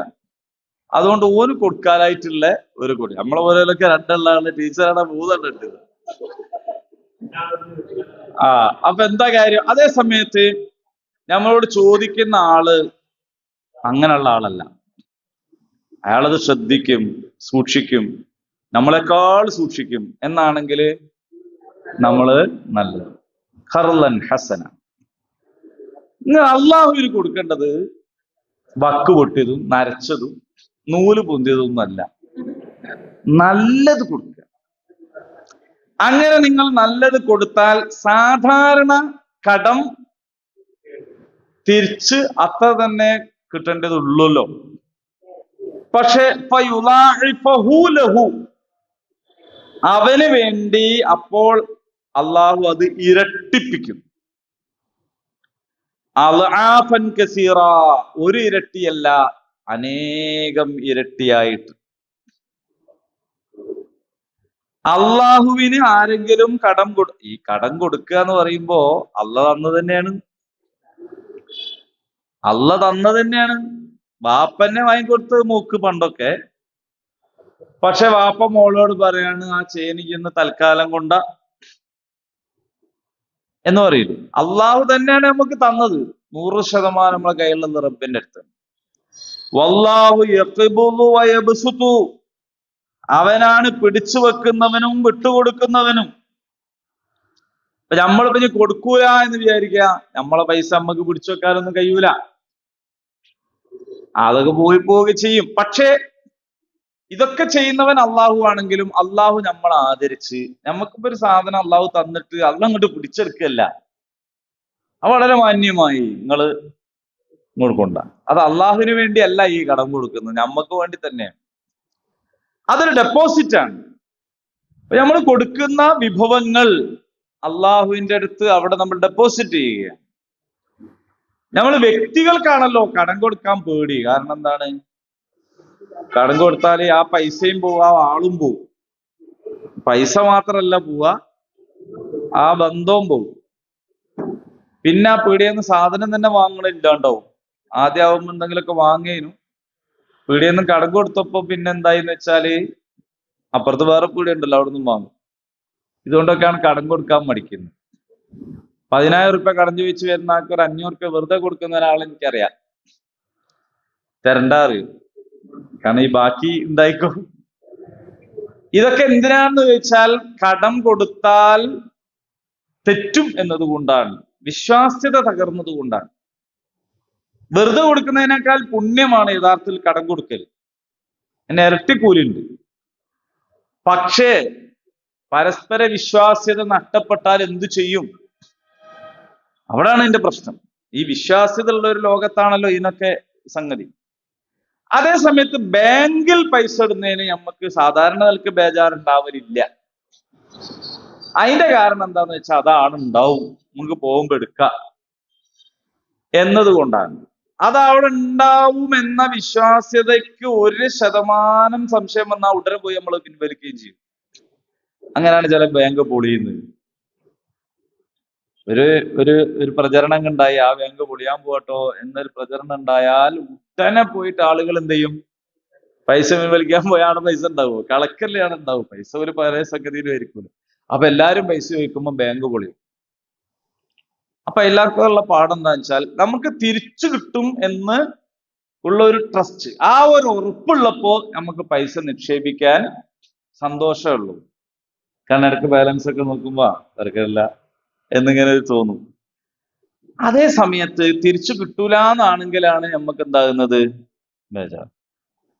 A: അതുകൊണ്ട് ഓന് കൊടുക്കാനായിട്ടുള്ള ഒരു കൊടി. നമ്മളെ പോലെയൊക്കെ 2 ഉള്ള ടീച്ചറാണ് 3 ഉണ്ട്. അപ്പൊ എന്താ കാര്യം? അതേ സമയത്ത് നമ്മളോട് ചോദിക്കുന്ന ആള് അങ്ങനെയുള്ള ആളല്ല. അയാളത് ശ്രദ്ധിക്കും, സൂക്ഷിക്കും, നമ്മളെക്കാൾ സൂക്ഷിക്കും. എന്നാണെങ്കിൽ നമ്മള് നല്ലത്. ഖർളൻ ഹസന. നിങ്ങൾ അള്ളാഹുവിന് കൊടുക്കേണ്ടത് വക്ക് പൊട്ടിയതും നരച്ചതും നൂല് പൊന്തിയതൊന്നും അല്ല, നല്ലത് കൊടുക്കുക. അങ്ങനെ നിങ്ങൾ നല്ലത് കൊടുത്താൽ സാധാരണ കടം തിരിച്ച് അത്ര തന്നെ കിട്ടേണ്ടതുള്ളല്ലോ. പക്ഷെ അവന് വേണ്ടി അപ്പോൾ അള്ളാഹു അത് ഇരട്ടിപ്പിക്കും. അൽആഫൻ കസീറ, ഒരു ഇരട്ടിയല്ല, അനേകം ഇരട്ടിയായിട്ട്. അള്ളാഹുവിന് ആരെങ്കിലും ഈ കടം കൊടുക്കുക എന്ന് പറയുമ്പോ അള്ള തന്നത് തന്നെയാണ്. വാപ്പന്നെ വാങ്ങിക്കൊടുത്തത് മൂക്ക് പണ്ടൊക്കെ. പക്ഷെ വാപ്പ മോളോട് പറയാണ് ആ ചേനിക്കുന്ന തൽക്കാലം കൊണ്ട എന്ന് പറയില്ല. അള്ളാഹു തന്നെയാണ് നമുക്ക് തന്നത്. 100% നമ്മളെ കയ്യിലുള്ള റബ്ബിന്റെ അടുത്ത്. വല്ലാഹു യഖ്ബുദു വയബ്സുതു, അവനാണ് പിടിച്ചു വെക്കുന്നവനും വിട്ടുകൊടുക്കുന്നവനും. നമ്മളിപ്പോ ഇനി കൊടുക്കൂല എന്ന് വിചാരിക്കുക, നമ്മളെ പൈസ നമുക്ക് പിടിച്ചു വെക്കാനൊന്നും കഴിയൂല, അതൊക്കെ പോവുക ചെയ്യും. പക്ഷേ ഇതൊക്കെ ചെയ്യുന്നവൻ അള്ളാഹു ആണെങ്കിലും അള്ളാഹു നമ്മളെ ആദരിച്ച്, നമുക്കിപ്പോ ഒരു സാധനം അള്ളാഹു തന്നിട്ട് അള്ള അങ്ങോട്ട് പിടിച്ചെടുക്കല്ല. അത് വളരെ മാന്യമായി നിങ്ങള് കൊടുക്കണ്ട. അത് അള്ളാഹുവിന് വേണ്ടിയല്ല ഈ കടം കൊടുക്കുന്നത്, നമ്മക്ക് വേണ്ടി തന്നെയാണ്. അതൊരു ഡെപ്പോസിറ്റ് ആണ്. നമ്മൾ കൊടുക്കുന്ന വിഭവങ്ങൾ അള്ളാഹുവിന്റെ അടുത്ത് അവിടെ നമ്മൾ ഡെപ്പോസിറ്റ് ചെയ്യുക. നമ്മൾ വ്യക്തികൾക്കാണല്ലോ കടം കൊടുക്കാൻ പേടി. കാരണം എന്താണ്? കടം കൊടുത്താൽ ആ പൈസയും പോവും, ആ ആളും പോവും. പൈസ മാത്രല്ല പോവാ, ആ ബന്ധവും പോവും. പിന്നെ ആ പീടിയെന്ന് സാധനം തന്നെ വാങ്ങണില്ലാണ്ടാവും. ആദ്യം ആവുമ്പോ എന്തെങ്കിലുമൊക്കെ വാങ്ങിയേനു, പീടിയെന്ന് കടം കൊടുത്തപ്പോ പിന്നെ എന്തായിന്ന് വെച്ചാല് അപ്പുറത്ത് വേറെ പീടിയ ഉണ്ടല്ലോ, അവിടെ നിന്നും വാങ്ങും. ഇതുകൊണ്ടൊക്കെയാണ് കടം കൊടുക്കാൻ മടിക്കുന്നത്. 10,000 റുപ്യ കടം ചോദിച്ചു വരുന്ന ആൾക്ക് ഒരു 500 റുപ്യ വെറുതെ കൊടുക്കുന്ന ഒരാളെ എനിക്കറിയാം. തരണ്ടാറ്, കാരണം ഈ ബാക്കി ഉണ്ടായിക്കോ. ഇതൊക്കെ എന്തിനാണെന്ന് ചോദിച്ചാൽ കടം കൊടുത്താൽ തെറ്റും എന്നതുകൊണ്ടാണ്, വിശ്വാസ്യത തകർന്നത് കൊണ്ടാണ്. വെറുതെ കൊടുക്കുന്നതിനേക്കാൾ പുണ്യമാണ് യഥാർത്ഥത്തിൽ കടം കൊടുക്കൽ, എന്നെ ഇരട്ടിക്കൂലുണ്ട്. പക്ഷേ പരസ്പര വിശ്വാസ്യത നഷ്ടപ്പെട്ടാൽ എന്തു ചെയ്യും? അവിടാണ് എന്റെ പ്രശ്നം. ഈ വിശ്വാസ്യത ഉള്ള ഒരു ലോകത്താണല്ലോ ഇതിനൊക്കെ സംഗതി. അതേ സമയത്ത് ബാങ്കിൽ പൈസ ഇടുന്നതിന് നമുക്ക് സാധാരണ നിലക്ക് ബേജാറുണ്ടാവലില്ല. അതിന്റെ കാരണം എന്താന്ന് വെച്ചാൽ അതാണ് ഉണ്ടാവും, നമുക്ക് പോകുമ്പോ എടുക്കാം എന്നതുകൊണ്ടാണ്. അത് അവിടെ ഉണ്ടാവും എന്ന വിശ്വാസ്യതയ്ക്ക് 1% സംശയം വന്നാൽ ഉടനെ പോയി നമ്മൾ പിൻവലിക്കുകയും ചെയ്യും. അങ്ങനെയാണ് ചില ബാങ്ക് പൊളിയുന്നത്. ഒരു ഒരു ഒരു പ്രചരണം ഉണ്ടായി, ആ ബാങ്ക് പൊളിയാൻ പോകട്ടോ എന്നൊരു പ്രചരണം ഉണ്ടായാൽ ഉടനെ പോയിട്ട് ആളുകൾ എന്ത് ചെയ്യും? പൈസ പിൻവലിക്കാൻ പോയാണ്. പൈസ ഉണ്ടാവുമോ? കളക്കല്ലാണ് ഉണ്ടാവും. പൈസ ഒരു പഴയ സംഗതിയിലും ആയിരിക്കും. അപ്പൊ എല്ലാരും പൈസ ചോദിക്കുമ്പോൾ ബാങ്ക് പൊളിയും. അപ്പൊ എല്ലാവർക്കും ഉള്ള പാഠം എന്താന്ന് വെച്ചാൽ നമുക്ക് തിരിച്ചു കിട്ടും എന്ന് ഉള്ള ഒരു ട്രസ്റ്റ്, ആ ഒരു ഉറപ്പുള്ളപ്പോ നമുക്ക് പൈസ നിക്ഷേപിക്കാൻ സന്തോഷമേ ഉള്ളൂ. കാരണം ഇടയ്ക്ക് ബാലൻസ് ഒക്കെ നോക്കുമ്പോ തിരക്കില്ല എന്നിങ്ങനെ തോന്നും. അതേ സമയത്ത് തിരിച്ചു കിട്ടൂല എന്നാണെങ്കിലാണ് നമുക്ക് എന്താകുന്നത്? ബേജാർ.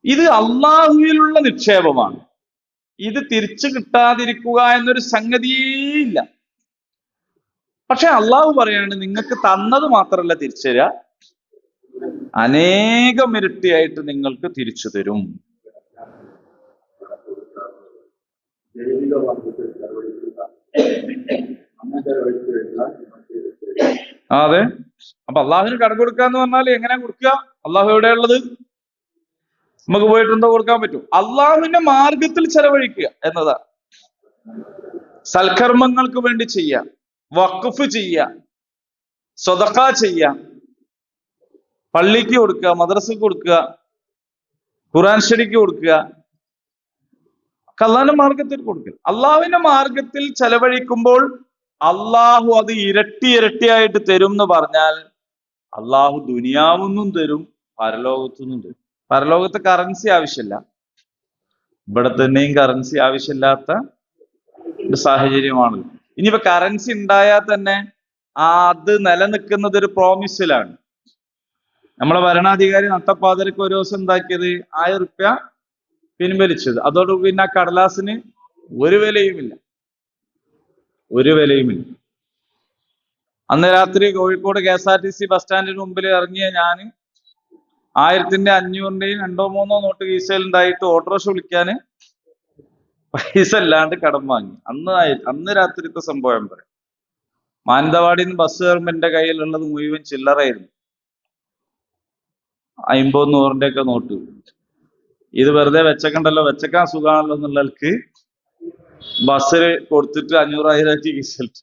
A: ഇത് അള്ളാഹുവിലുള്ള നിക്ഷേപമാണ്. ഇത് തിരിച്ചു കിട്ടാതിരിക്കുക എന്നൊരു സംഗതിയേ ഇല്ല. പക്ഷെ അള്ളാഹു പറയാണ്, നിങ്ങൾക്ക് തന്നത് മാത്രമല്ല തിരിച്ചു തരിക, അനേകം ഇരട്ടിയായിട്ട് നിങ്ങൾക്ക് തിരിച്ചു തരും. അതെ. അപ്പൊ അള്ളാഹുവിന് കടം കൊടുക്കുക എന്ന് പറഞ്ഞാൽ എങ്ങനെയാ കൊടുക്കുക? അള്ളാഹു എവിടെയുള്ളത്? നമുക്ക് പോയിട്ട് എന്തോ കൊടുക്കാൻ പറ്റും? അള്ളാഹുവിന്റെ മാർഗത്തിൽ ചെലവഴിക്കുക എന്നതാണ്. സൽക്കർമ്മങ്ങൾക്ക് വേണ്ടി ചെയ്യുക, വഖഫ് ചെയ്യുക, സ്വതക്ക ചെയ്യുക, പള്ളിക്ക് കൊടുക്കുക, മദ്രസക്ക് കൊടുക്കുക, ഖുർആൻ ശരീക്ക് കൊടുക്കുക, അള്ളാഹുവിന്റെ മാർഗത്തിൽ കൊടുക്കുക. അള്ളാഹുവിന്റെ മാർഗത്തിൽ ചെലവഴിക്കുമ്പോൾ അള്ളാഹു അത് ഇരട്ടി ഇരട്ടിയായിട്ട് തരും എന്ന് പറഞ്ഞാൽ അള്ളാഹു ദുനിയാവുന്നും തരും, പരലോകത്തുനിന്നും തരും. പരലോകത്ത് കറൻസി ആവശ്യമില്ല, ഇവിടെ തന്നെയും കറൻസി ആവശ്യമില്ലാത്ത ഒരു സാഹചര്യമാണ്. ഇനിയിപ്പോ കറൻസി ഉണ്ടായാൽ തന്നെ അത് നിലനിൽക്കുന്നത് ഒരു പ്രോമിസിലാണ്. നമ്മളെ ഭരണാധികാരി നട്ടപ്പാതിരക്ക് ഒരു ദിവസം എന്താക്കിയത്? 1000 റുപ്യ പിൻവലിച്ചത്. അതോട് പിന്നെ ആ കടലാസിന് ഒരു വിലയുമില്ല, ഒരു വിലയുമില്ല. അന്ന് രാത്രി കോഴിക്കോട് KSRTC ബസ് സ്റ്റാൻഡിന് മുമ്പിൽ ഇറങ്ങിയ ഞാൻ 1000ന്റെ 500ന്റെയും 2-3 നോട്ട് കീശയിലുണ്ടായിട്ട് ഓട്ടോറിക്ഷ വിളിക്കാന് പൈസ അല്ലാണ്ട് കടം വാങ്ങി. അന്ന് രാത്രിത്തെ സംഭവം പറയാം. മാനന്തവാടിയിൽ നിന്ന് ബസ് കയറുമ്പോൾ എന്റെ കയ്യിലുള്ളത് മുഴുവൻ ചില്ലറയായിരുന്നു, 50-100ന്റെ ഒക്കെ നോട്ട്. ഇത് വെറുതെ വെച്ചക്കണ്ടല്ലോ, വെച്ചക്കാൻ സുഖമാണല്ലോ എന്നുള്ളവർക്ക് ബസ്സിൽ കൊടുത്തിട്ട് 500,000 കീശയിലിട്ട.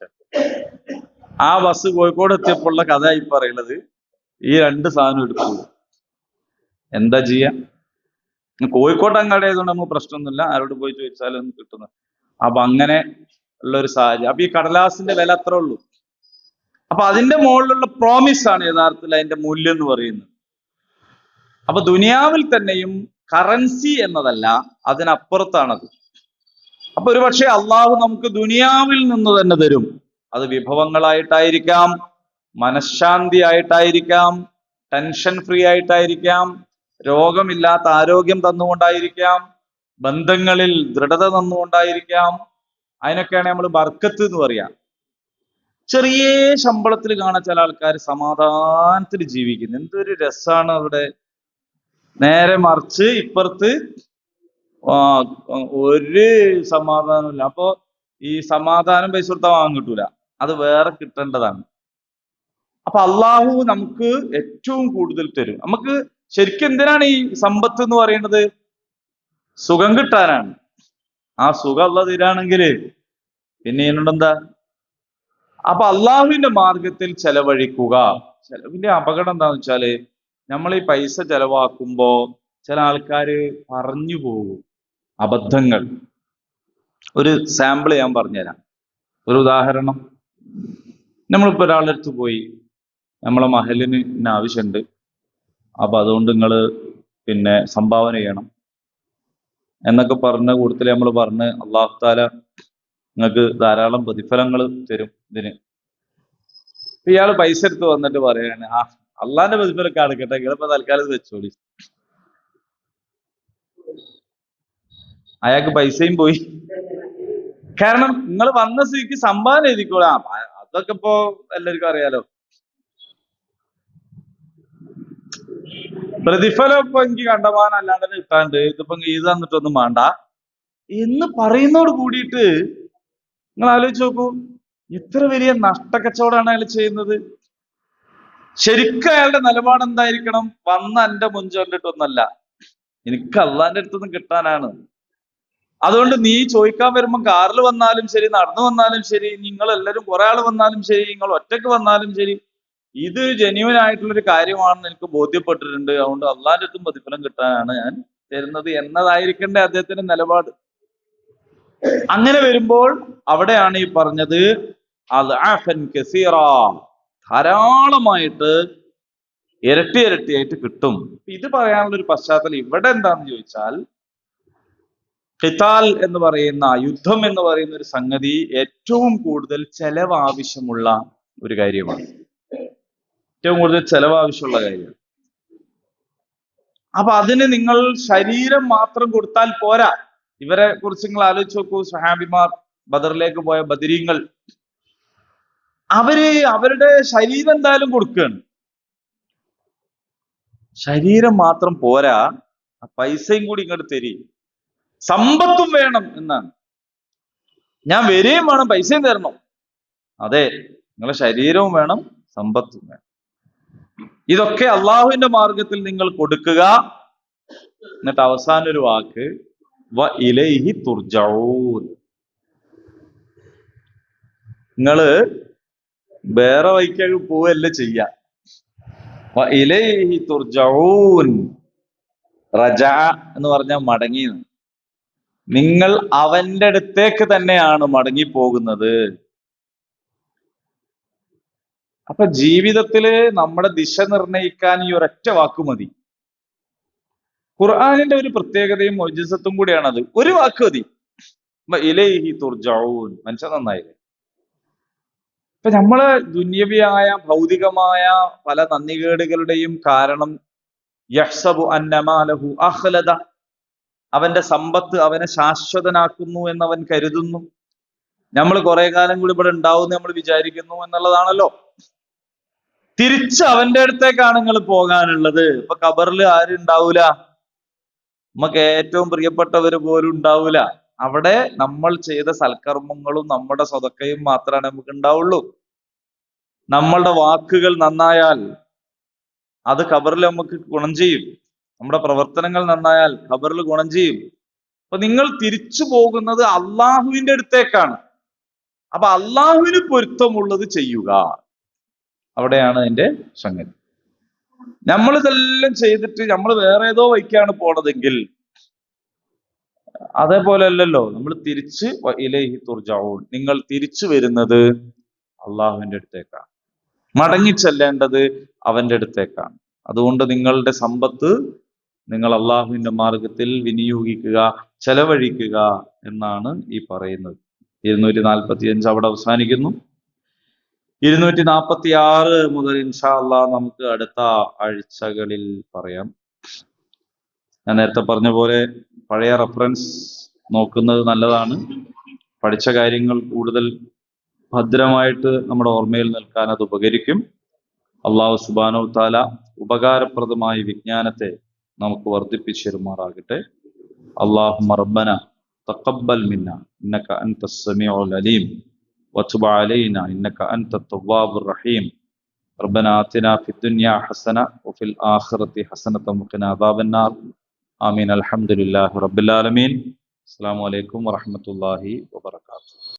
A: ആ ബസ് കോഴിക്കോട് എത്തിയപ്പോഴുള്ള കഥയായി പറയുന്നത്, ഈ 2 സാധനം എടുത്തു. എന്താ ചെയ്യാ? കോഴിക്കോട്ട് അങ്ങാടി ആയതുകൊണ്ട് നമുക്ക് പ്രശ്നമൊന്നുമില്ല, ആരോട് പോയി ചോദിച്ചാലും ഒന്നും കിട്ടുന്നത്. അപ്പൊ അങ്ങനെ ഉള്ള ഒരു സാഹചര്യം. അപ്പൊ ഈ കടലാസിന്റെ വില അത്ര ഉള്ളൂ. അപ്പൊ അതിന്റെ മുകളിലുള്ള പ്രോമിസ് ആണ് യഥാർത്ഥത്തിൽ അതിന്റെ മൂല്യം എന്ന് പറയുന്നത്. അപ്പൊ ദുനിയാവിൽ തന്നെയും കറൻസി എന്നതല്ല, അതിനപ്പുറത്താണത്. അപ്പൊ ഒരുപക്ഷെ അള്ളാഹു നമുക്ക് ദുനിയാവിൽ നിന്ന് തന്നെ തരും. അത് വിഭവങ്ങളായിട്ടായിരിക്കാം, മനഃശാന്തി ആയിട്ടായിരിക്കാം, ടെൻഷൻ ഫ്രീ ആയിട്ടായിരിക്കാം, രോഗമില്ലാത്ത ആരോഗ്യം തന്നുകൊണ്ടായിരിക്കാം, ബന്ധങ്ങളിൽ ദൃഢത തന്നുകൊണ്ടായിരിക്കാം. അതിനൊക്കെയാണ് നമ്മൾ ബർക്കത്ത് എന്ന് പറയാം. ചെറിയ ശമ്പളത്തിൽ കാണാൻ ചില ആൾക്കാർ സമാധാനത്തിൽ ജീവിക്കുന്നു. എന്തൊരു രസാണ് അവിടെ. നേരെ മറിച്ച് ഇപ്പുറത്ത് ഒരു സമാധാനമില്ല. അപ്പൊ ഈ സമാധാനം പൈസ കൊടുത്താൽ വാങ്ങാൻ കിട്ടൂല, അത് വേറെ കിട്ടേണ്ടതാണ്. അപ്പൊ അള്ളാഹു നമുക്ക് ഏറ്റവും കൂടുതൽ തരും. നമുക്ക് ശരിക്കും എന്തിനാണ് ഈ സമ്പത്ത് എന്ന് പറയുന്നത്? സുഖം കിട്ടാനാണ്. ആ സുഖം അള്ളാഹ് തരാണെങ്കിൽ പിന്നെ ഇതിനോടെന്താ? അപ്പൊ അള്ളാഹുവിന്റെ മാർഗത്തിൽ ചെലവഴിക്കുക. ചെലവിന്റെ അപകടം എന്താന്ന് വെച്ചാല്, നമ്മൾ ഈ പൈസ ചെലവാക്കുമ്പോ ചില ആൾക്കാര് പറഞ്ഞു പോകും അബദ്ധങ്ങൾ. ഒരു സാമ്പിൾ ഞാൻ പറഞ്ഞുതരാം, ഒരു ഉദാഹരണം. നമ്മളിപ്പോ ഒരാളുടെ അടുത്ത് പോയി, നമ്മളെ മഹലിന് ഇന്ന ആവശ്യമുണ്ട്, അപ്പൊ അതുകൊണ്ട് നിങ്ങള് പിന്നെ സംഭാവന ചെയ്യണം എന്നൊക്കെ പറഞ്ഞ കൂട്ടത്തില് നമ്മൾ പറഞ്ഞ് അള്ളാഹു താല നിങ്ങൾക്ക് ധാരാളം പ്രതിഫലങ്ങൾ തരും ഇതിന്. ഇയാള് പൈസ എടുത്ത് വന്നിട്ട് പറയാണ്, ആ അള്ളാന്റെ പ്രതിഫലമൊക്കെ അടുക്കട്ടെ, നിങ്ങളിപ്പോ തൽക്കാലം വെച്ചോളി. അയാൾക്ക് പൈസയും പോയി. കാരണം നിങ്ങൾ വന്ന സ്ഥിതിക്ക് സംഭാവന എഴുതിക്കോളാം, അതൊക്കെ ഇപ്പോ എല്ലാവർക്കും അറിയാലോ. പ്രതിഫലം ഇപ്പൊ എനിക്ക് കണ്ടമാനം അല്ലാണ്ട് കിട്ടാണ്ട്, ഇതിപ്പോ ഇത് തന്നിട്ടൊന്നും വേണ്ട എന്ന് പറയുന്നതോട് കൂടിയിട്ട് നിങ്ങൾ ആലോചിച്ച് നോക്കൂ, ഇത്ര വലിയ നഷ്ടക്കച്ചവടമാണ് അയാൾ ചെയ്യുന്നത്. ശരിക്കും അയാളുടെ നിലപാട് എന്തായിരിക്കണം? വന്ന എന്റെ മുഞ്ച് കണ്ടിട്ടൊന്നല്ല, എനിക്ക് അള്ളാന്റെ അടുത്തൊന്നും കിട്ടാനാണ്. അതുകൊണ്ട് നീ ചോദിക്കാൻ വരുമ്പോ കാറിൽ വന്നാലും ശരി, നടന്നു വന്നാലും ശരി, നിങ്ങൾ എല്ലാവരും കുറെ ആൾ വന്നാലും ശരി, നിങ്ങൾ ഒറ്റക്ക് വന്നാലും ശരി, ഇത് ജെന്യൂൻ ആയിട്ടുള്ളൊരു കാര്യമാണെന്ന് എനിക്ക് ബോധ്യപ്പെട്ടിട്ടുണ്ട്. അതുകൊണ്ട് അള്ളാന്റെ അടുത്തും പ്രതിഫലം കിട്ടാനാണ് ഞാൻ തരുന്നത് എന്നതായിരിക്കണ്ടേ അദ്ദേഹത്തിന്റെ നിലപാട്. അങ്ങനെ വരുമ്പോൾ അവിടെയാണ് ഈ പറഞ്ഞത് അദ്അഫൻ കസീറ, ധാരാളമായിട്ട് ഇരട്ടി ഇരട്ടിയായിട്ട് കിട്ടും. ഇത് പറയാനുള്ള ഒരു പശ്ചാത്തലം ഇവിടെ എന്താന്ന് ചോദിച്ചാൽ, ഖിതാൽ എന്ന് പറയുന്ന, യുദ്ധം എന്ന് പറയുന്ന ഒരു സംഗതി ഏറ്റവും കൂടുതൽ ചെലവ് ആവശ്യമുള്ള ഒരു കാര്യമാണ്. ഏറ്റവും കൂടുതൽ ചെലവ് ആവശ്യമുള്ള കാര്യമാണ്. അപ്പൊ അതിന് നിങ്ങൾ ശരീരം മാത്രം കൊടുത്താൽ പോരാ. ഇവരെ കുറിച്ച് നിങ്ങൾ ആലോചിച്ച് നോക്കൂ. സ്വഹാബിമാർ, ബദറിലേക്ക് പോയ ബദരീങ്ങൾ, അവര് അവരുടെ ശരീരം എന്തായാലും കൊടുക്കുകയാണ്. ശരീരം മാത്രം പോരാ, പൈസയും കൂടി ഇങ്ങോട്ട് തരി, സമ്പത്തും വേണം എന്നാണ്. ഞാൻ വരികയും വേണം, പൈസയും തരണം. അതെ, നിങ്ങളെ ശരീരവും വേണം, സമ്പത്തും വേണം. ഇതൊക്കെ അള്ളാഹുവിന്റെ മാർഗത്തിൽ നിങ്ങൾ കൊടുക്കുക. എന്നിട്ട് അവസാന ഒരു വാക്ക് വ ഇലൈഹി തുർജഊൻ, നിങ്ങള് വേറെ വഴിക്കൊക്കെ പോവല്ല ചെയ്യാ. വ ഇലൈഹി തുർജഊൻ, റജഅ എന്ന് പറഞ്ഞാൽ മടങ്ങി. നിങ്ങൾ അവന്റെ അടുത്തേക്ക് തന്നെയാണ് മടങ്ങി പോകുന്നത്. അപ്പൊ ജീവിതത്തില് നമ്മുടെ ദിശ നിർണയിക്കാൻ ഈ ഒരൊറ്റ വാക്ക് മതി. ഖുർആനിന്റെ ഒരു പ്രത്യേകതയും മൊജിസത്തും കൂടിയാണത്. ഒരു വാക്ക് മതി, ഇലൈഹി തുർജഊൻ. മനുഷ്യൻ നന്നായില്ലേ? ഇപ്പൊ നമ്മള് ദുന്യവിയായ ഭൗതികമായ പല നന്ദികേടുകളുടെയും കാരണം യഹ്സബു അന്നമാലഹു അഖ്ലദ, അവന്റെ സമ്പത്ത് അവനെ ശാശ്വതനാക്കുന്നു എന്നവൻ കരുതുന്നു. നമ്മൾ കുറെ കാലം കൂടി ഇവിടെ ഉണ്ടാവും നമ്മൾ വിചാരിക്കുന്നു എന്നുള്ളതാണല്ലോ. തിരിച്ച് അവന്റെ അടുത്തേക്കാണ് നിങ്ങൾ പോകാനുള്ളത്. ഇപ്പൊ ഖബറിൽ ആരും ഉണ്ടാവൂല, നമുക്ക് ഏറ്റവും പ്രിയപ്പെട്ടവര് പോലും ഉണ്ടാവൂല. അവിടെ നമ്മൾ ചെയ്ത സൽക്കർമ്മങ്ങളും നമ്മുടെ സ്വതക്കയും മാത്രമാണ് നമുക്ക് ഉണ്ടാവുള്ളൂ. നമ്മളുടെ വാക്കുകൾ നന്നായാൽ അത് ഖബറിൽ നമുക്ക് ഗുണം ചെയ്യും. നമ്മുടെ പ്രവർത്തനങ്ങൾ നന്നായാൽ ഖബറിൽ ഗുണം ചെയ്യും. അപ്പൊ നിങ്ങൾ തിരിച്ചു പോകുന്നത് അള്ളാഹുവിന്റെ അടുത്തേക്കാണ്. അപ്പൊ അള്ളാഹുവിന് പൊരുത്തമുള്ളത് ചെയ്യുക, അവിടെയാണ് അതിന്റെ സംഗതി. നമ്മൾ ഇതെല്ലാം ചെയ്തിട്ട് നമ്മൾ വേറെ ഏതോ വഴിക്കാണ് പോണതെങ്കിൽ അതേപോലെ അല്ലല്ലോ. നമ്മൾ തിരിച്ച് ഇലൈഹി തുർജഊൻ, നിങ്ങൾ തിരിച്ചു വരുന്നത് അള്ളാഹുവിന്റെ അടുത്തേക്കാണ്, മടങ്ങി ചെല്ലേണ്ടത് അവന്റെ അടുത്തേക്കാണ്. അതുകൊണ്ട് നിങ്ങളുടെ സമ്പത്ത് നിങ്ങൾ അള്ളാഹുവിന്റെ മാർഗത്തിൽ വിനിയോഗിക്കുക, ചെലവഴിക്കുക എന്നാണ് ഈ പറയുന്നത്. 245 അവിടെ അവസാനിക്കുന്നു. 246 മുതൽ ഇൻഷാ അള്ളാഹ് നമുക്ക് അടുത്ത ആഴ്ചകളിൽ പറയാം. ഞാൻ നേരത്തെ പറഞ്ഞ പോലെ പഴയ റെഫറൻസ് നോക്കുന്നത് നല്ലതാണ്. പഠിച്ച കാര്യങ്ങൾ കൂടുതൽ ഭദ്രമായിട്ട് നമ്മുടെ ഓർമ്മയിൽ നിൽക്കാൻ അത് ഉപകരിക്കും. അള്ളാഹു സുബ്ഹാനഹു തആല ഉപകാരപ്രദമായ വിജ്ഞാനത്തെ നമുക്ക് വർദ്ധിപ്പിച്ചിരുമാറാകട്ടെ. اللهم ربنا تقبل منا إنك أنت السميع العليم وتب علينا إنك أنت التواب الرحيم. ربنا آتنا في الدنيا حسنة وفي الآخرة حسنة وقنا عذاب النار. آمين. الحمد لله رب العالمين. السلام عليكم ورحمة الله وبركاته.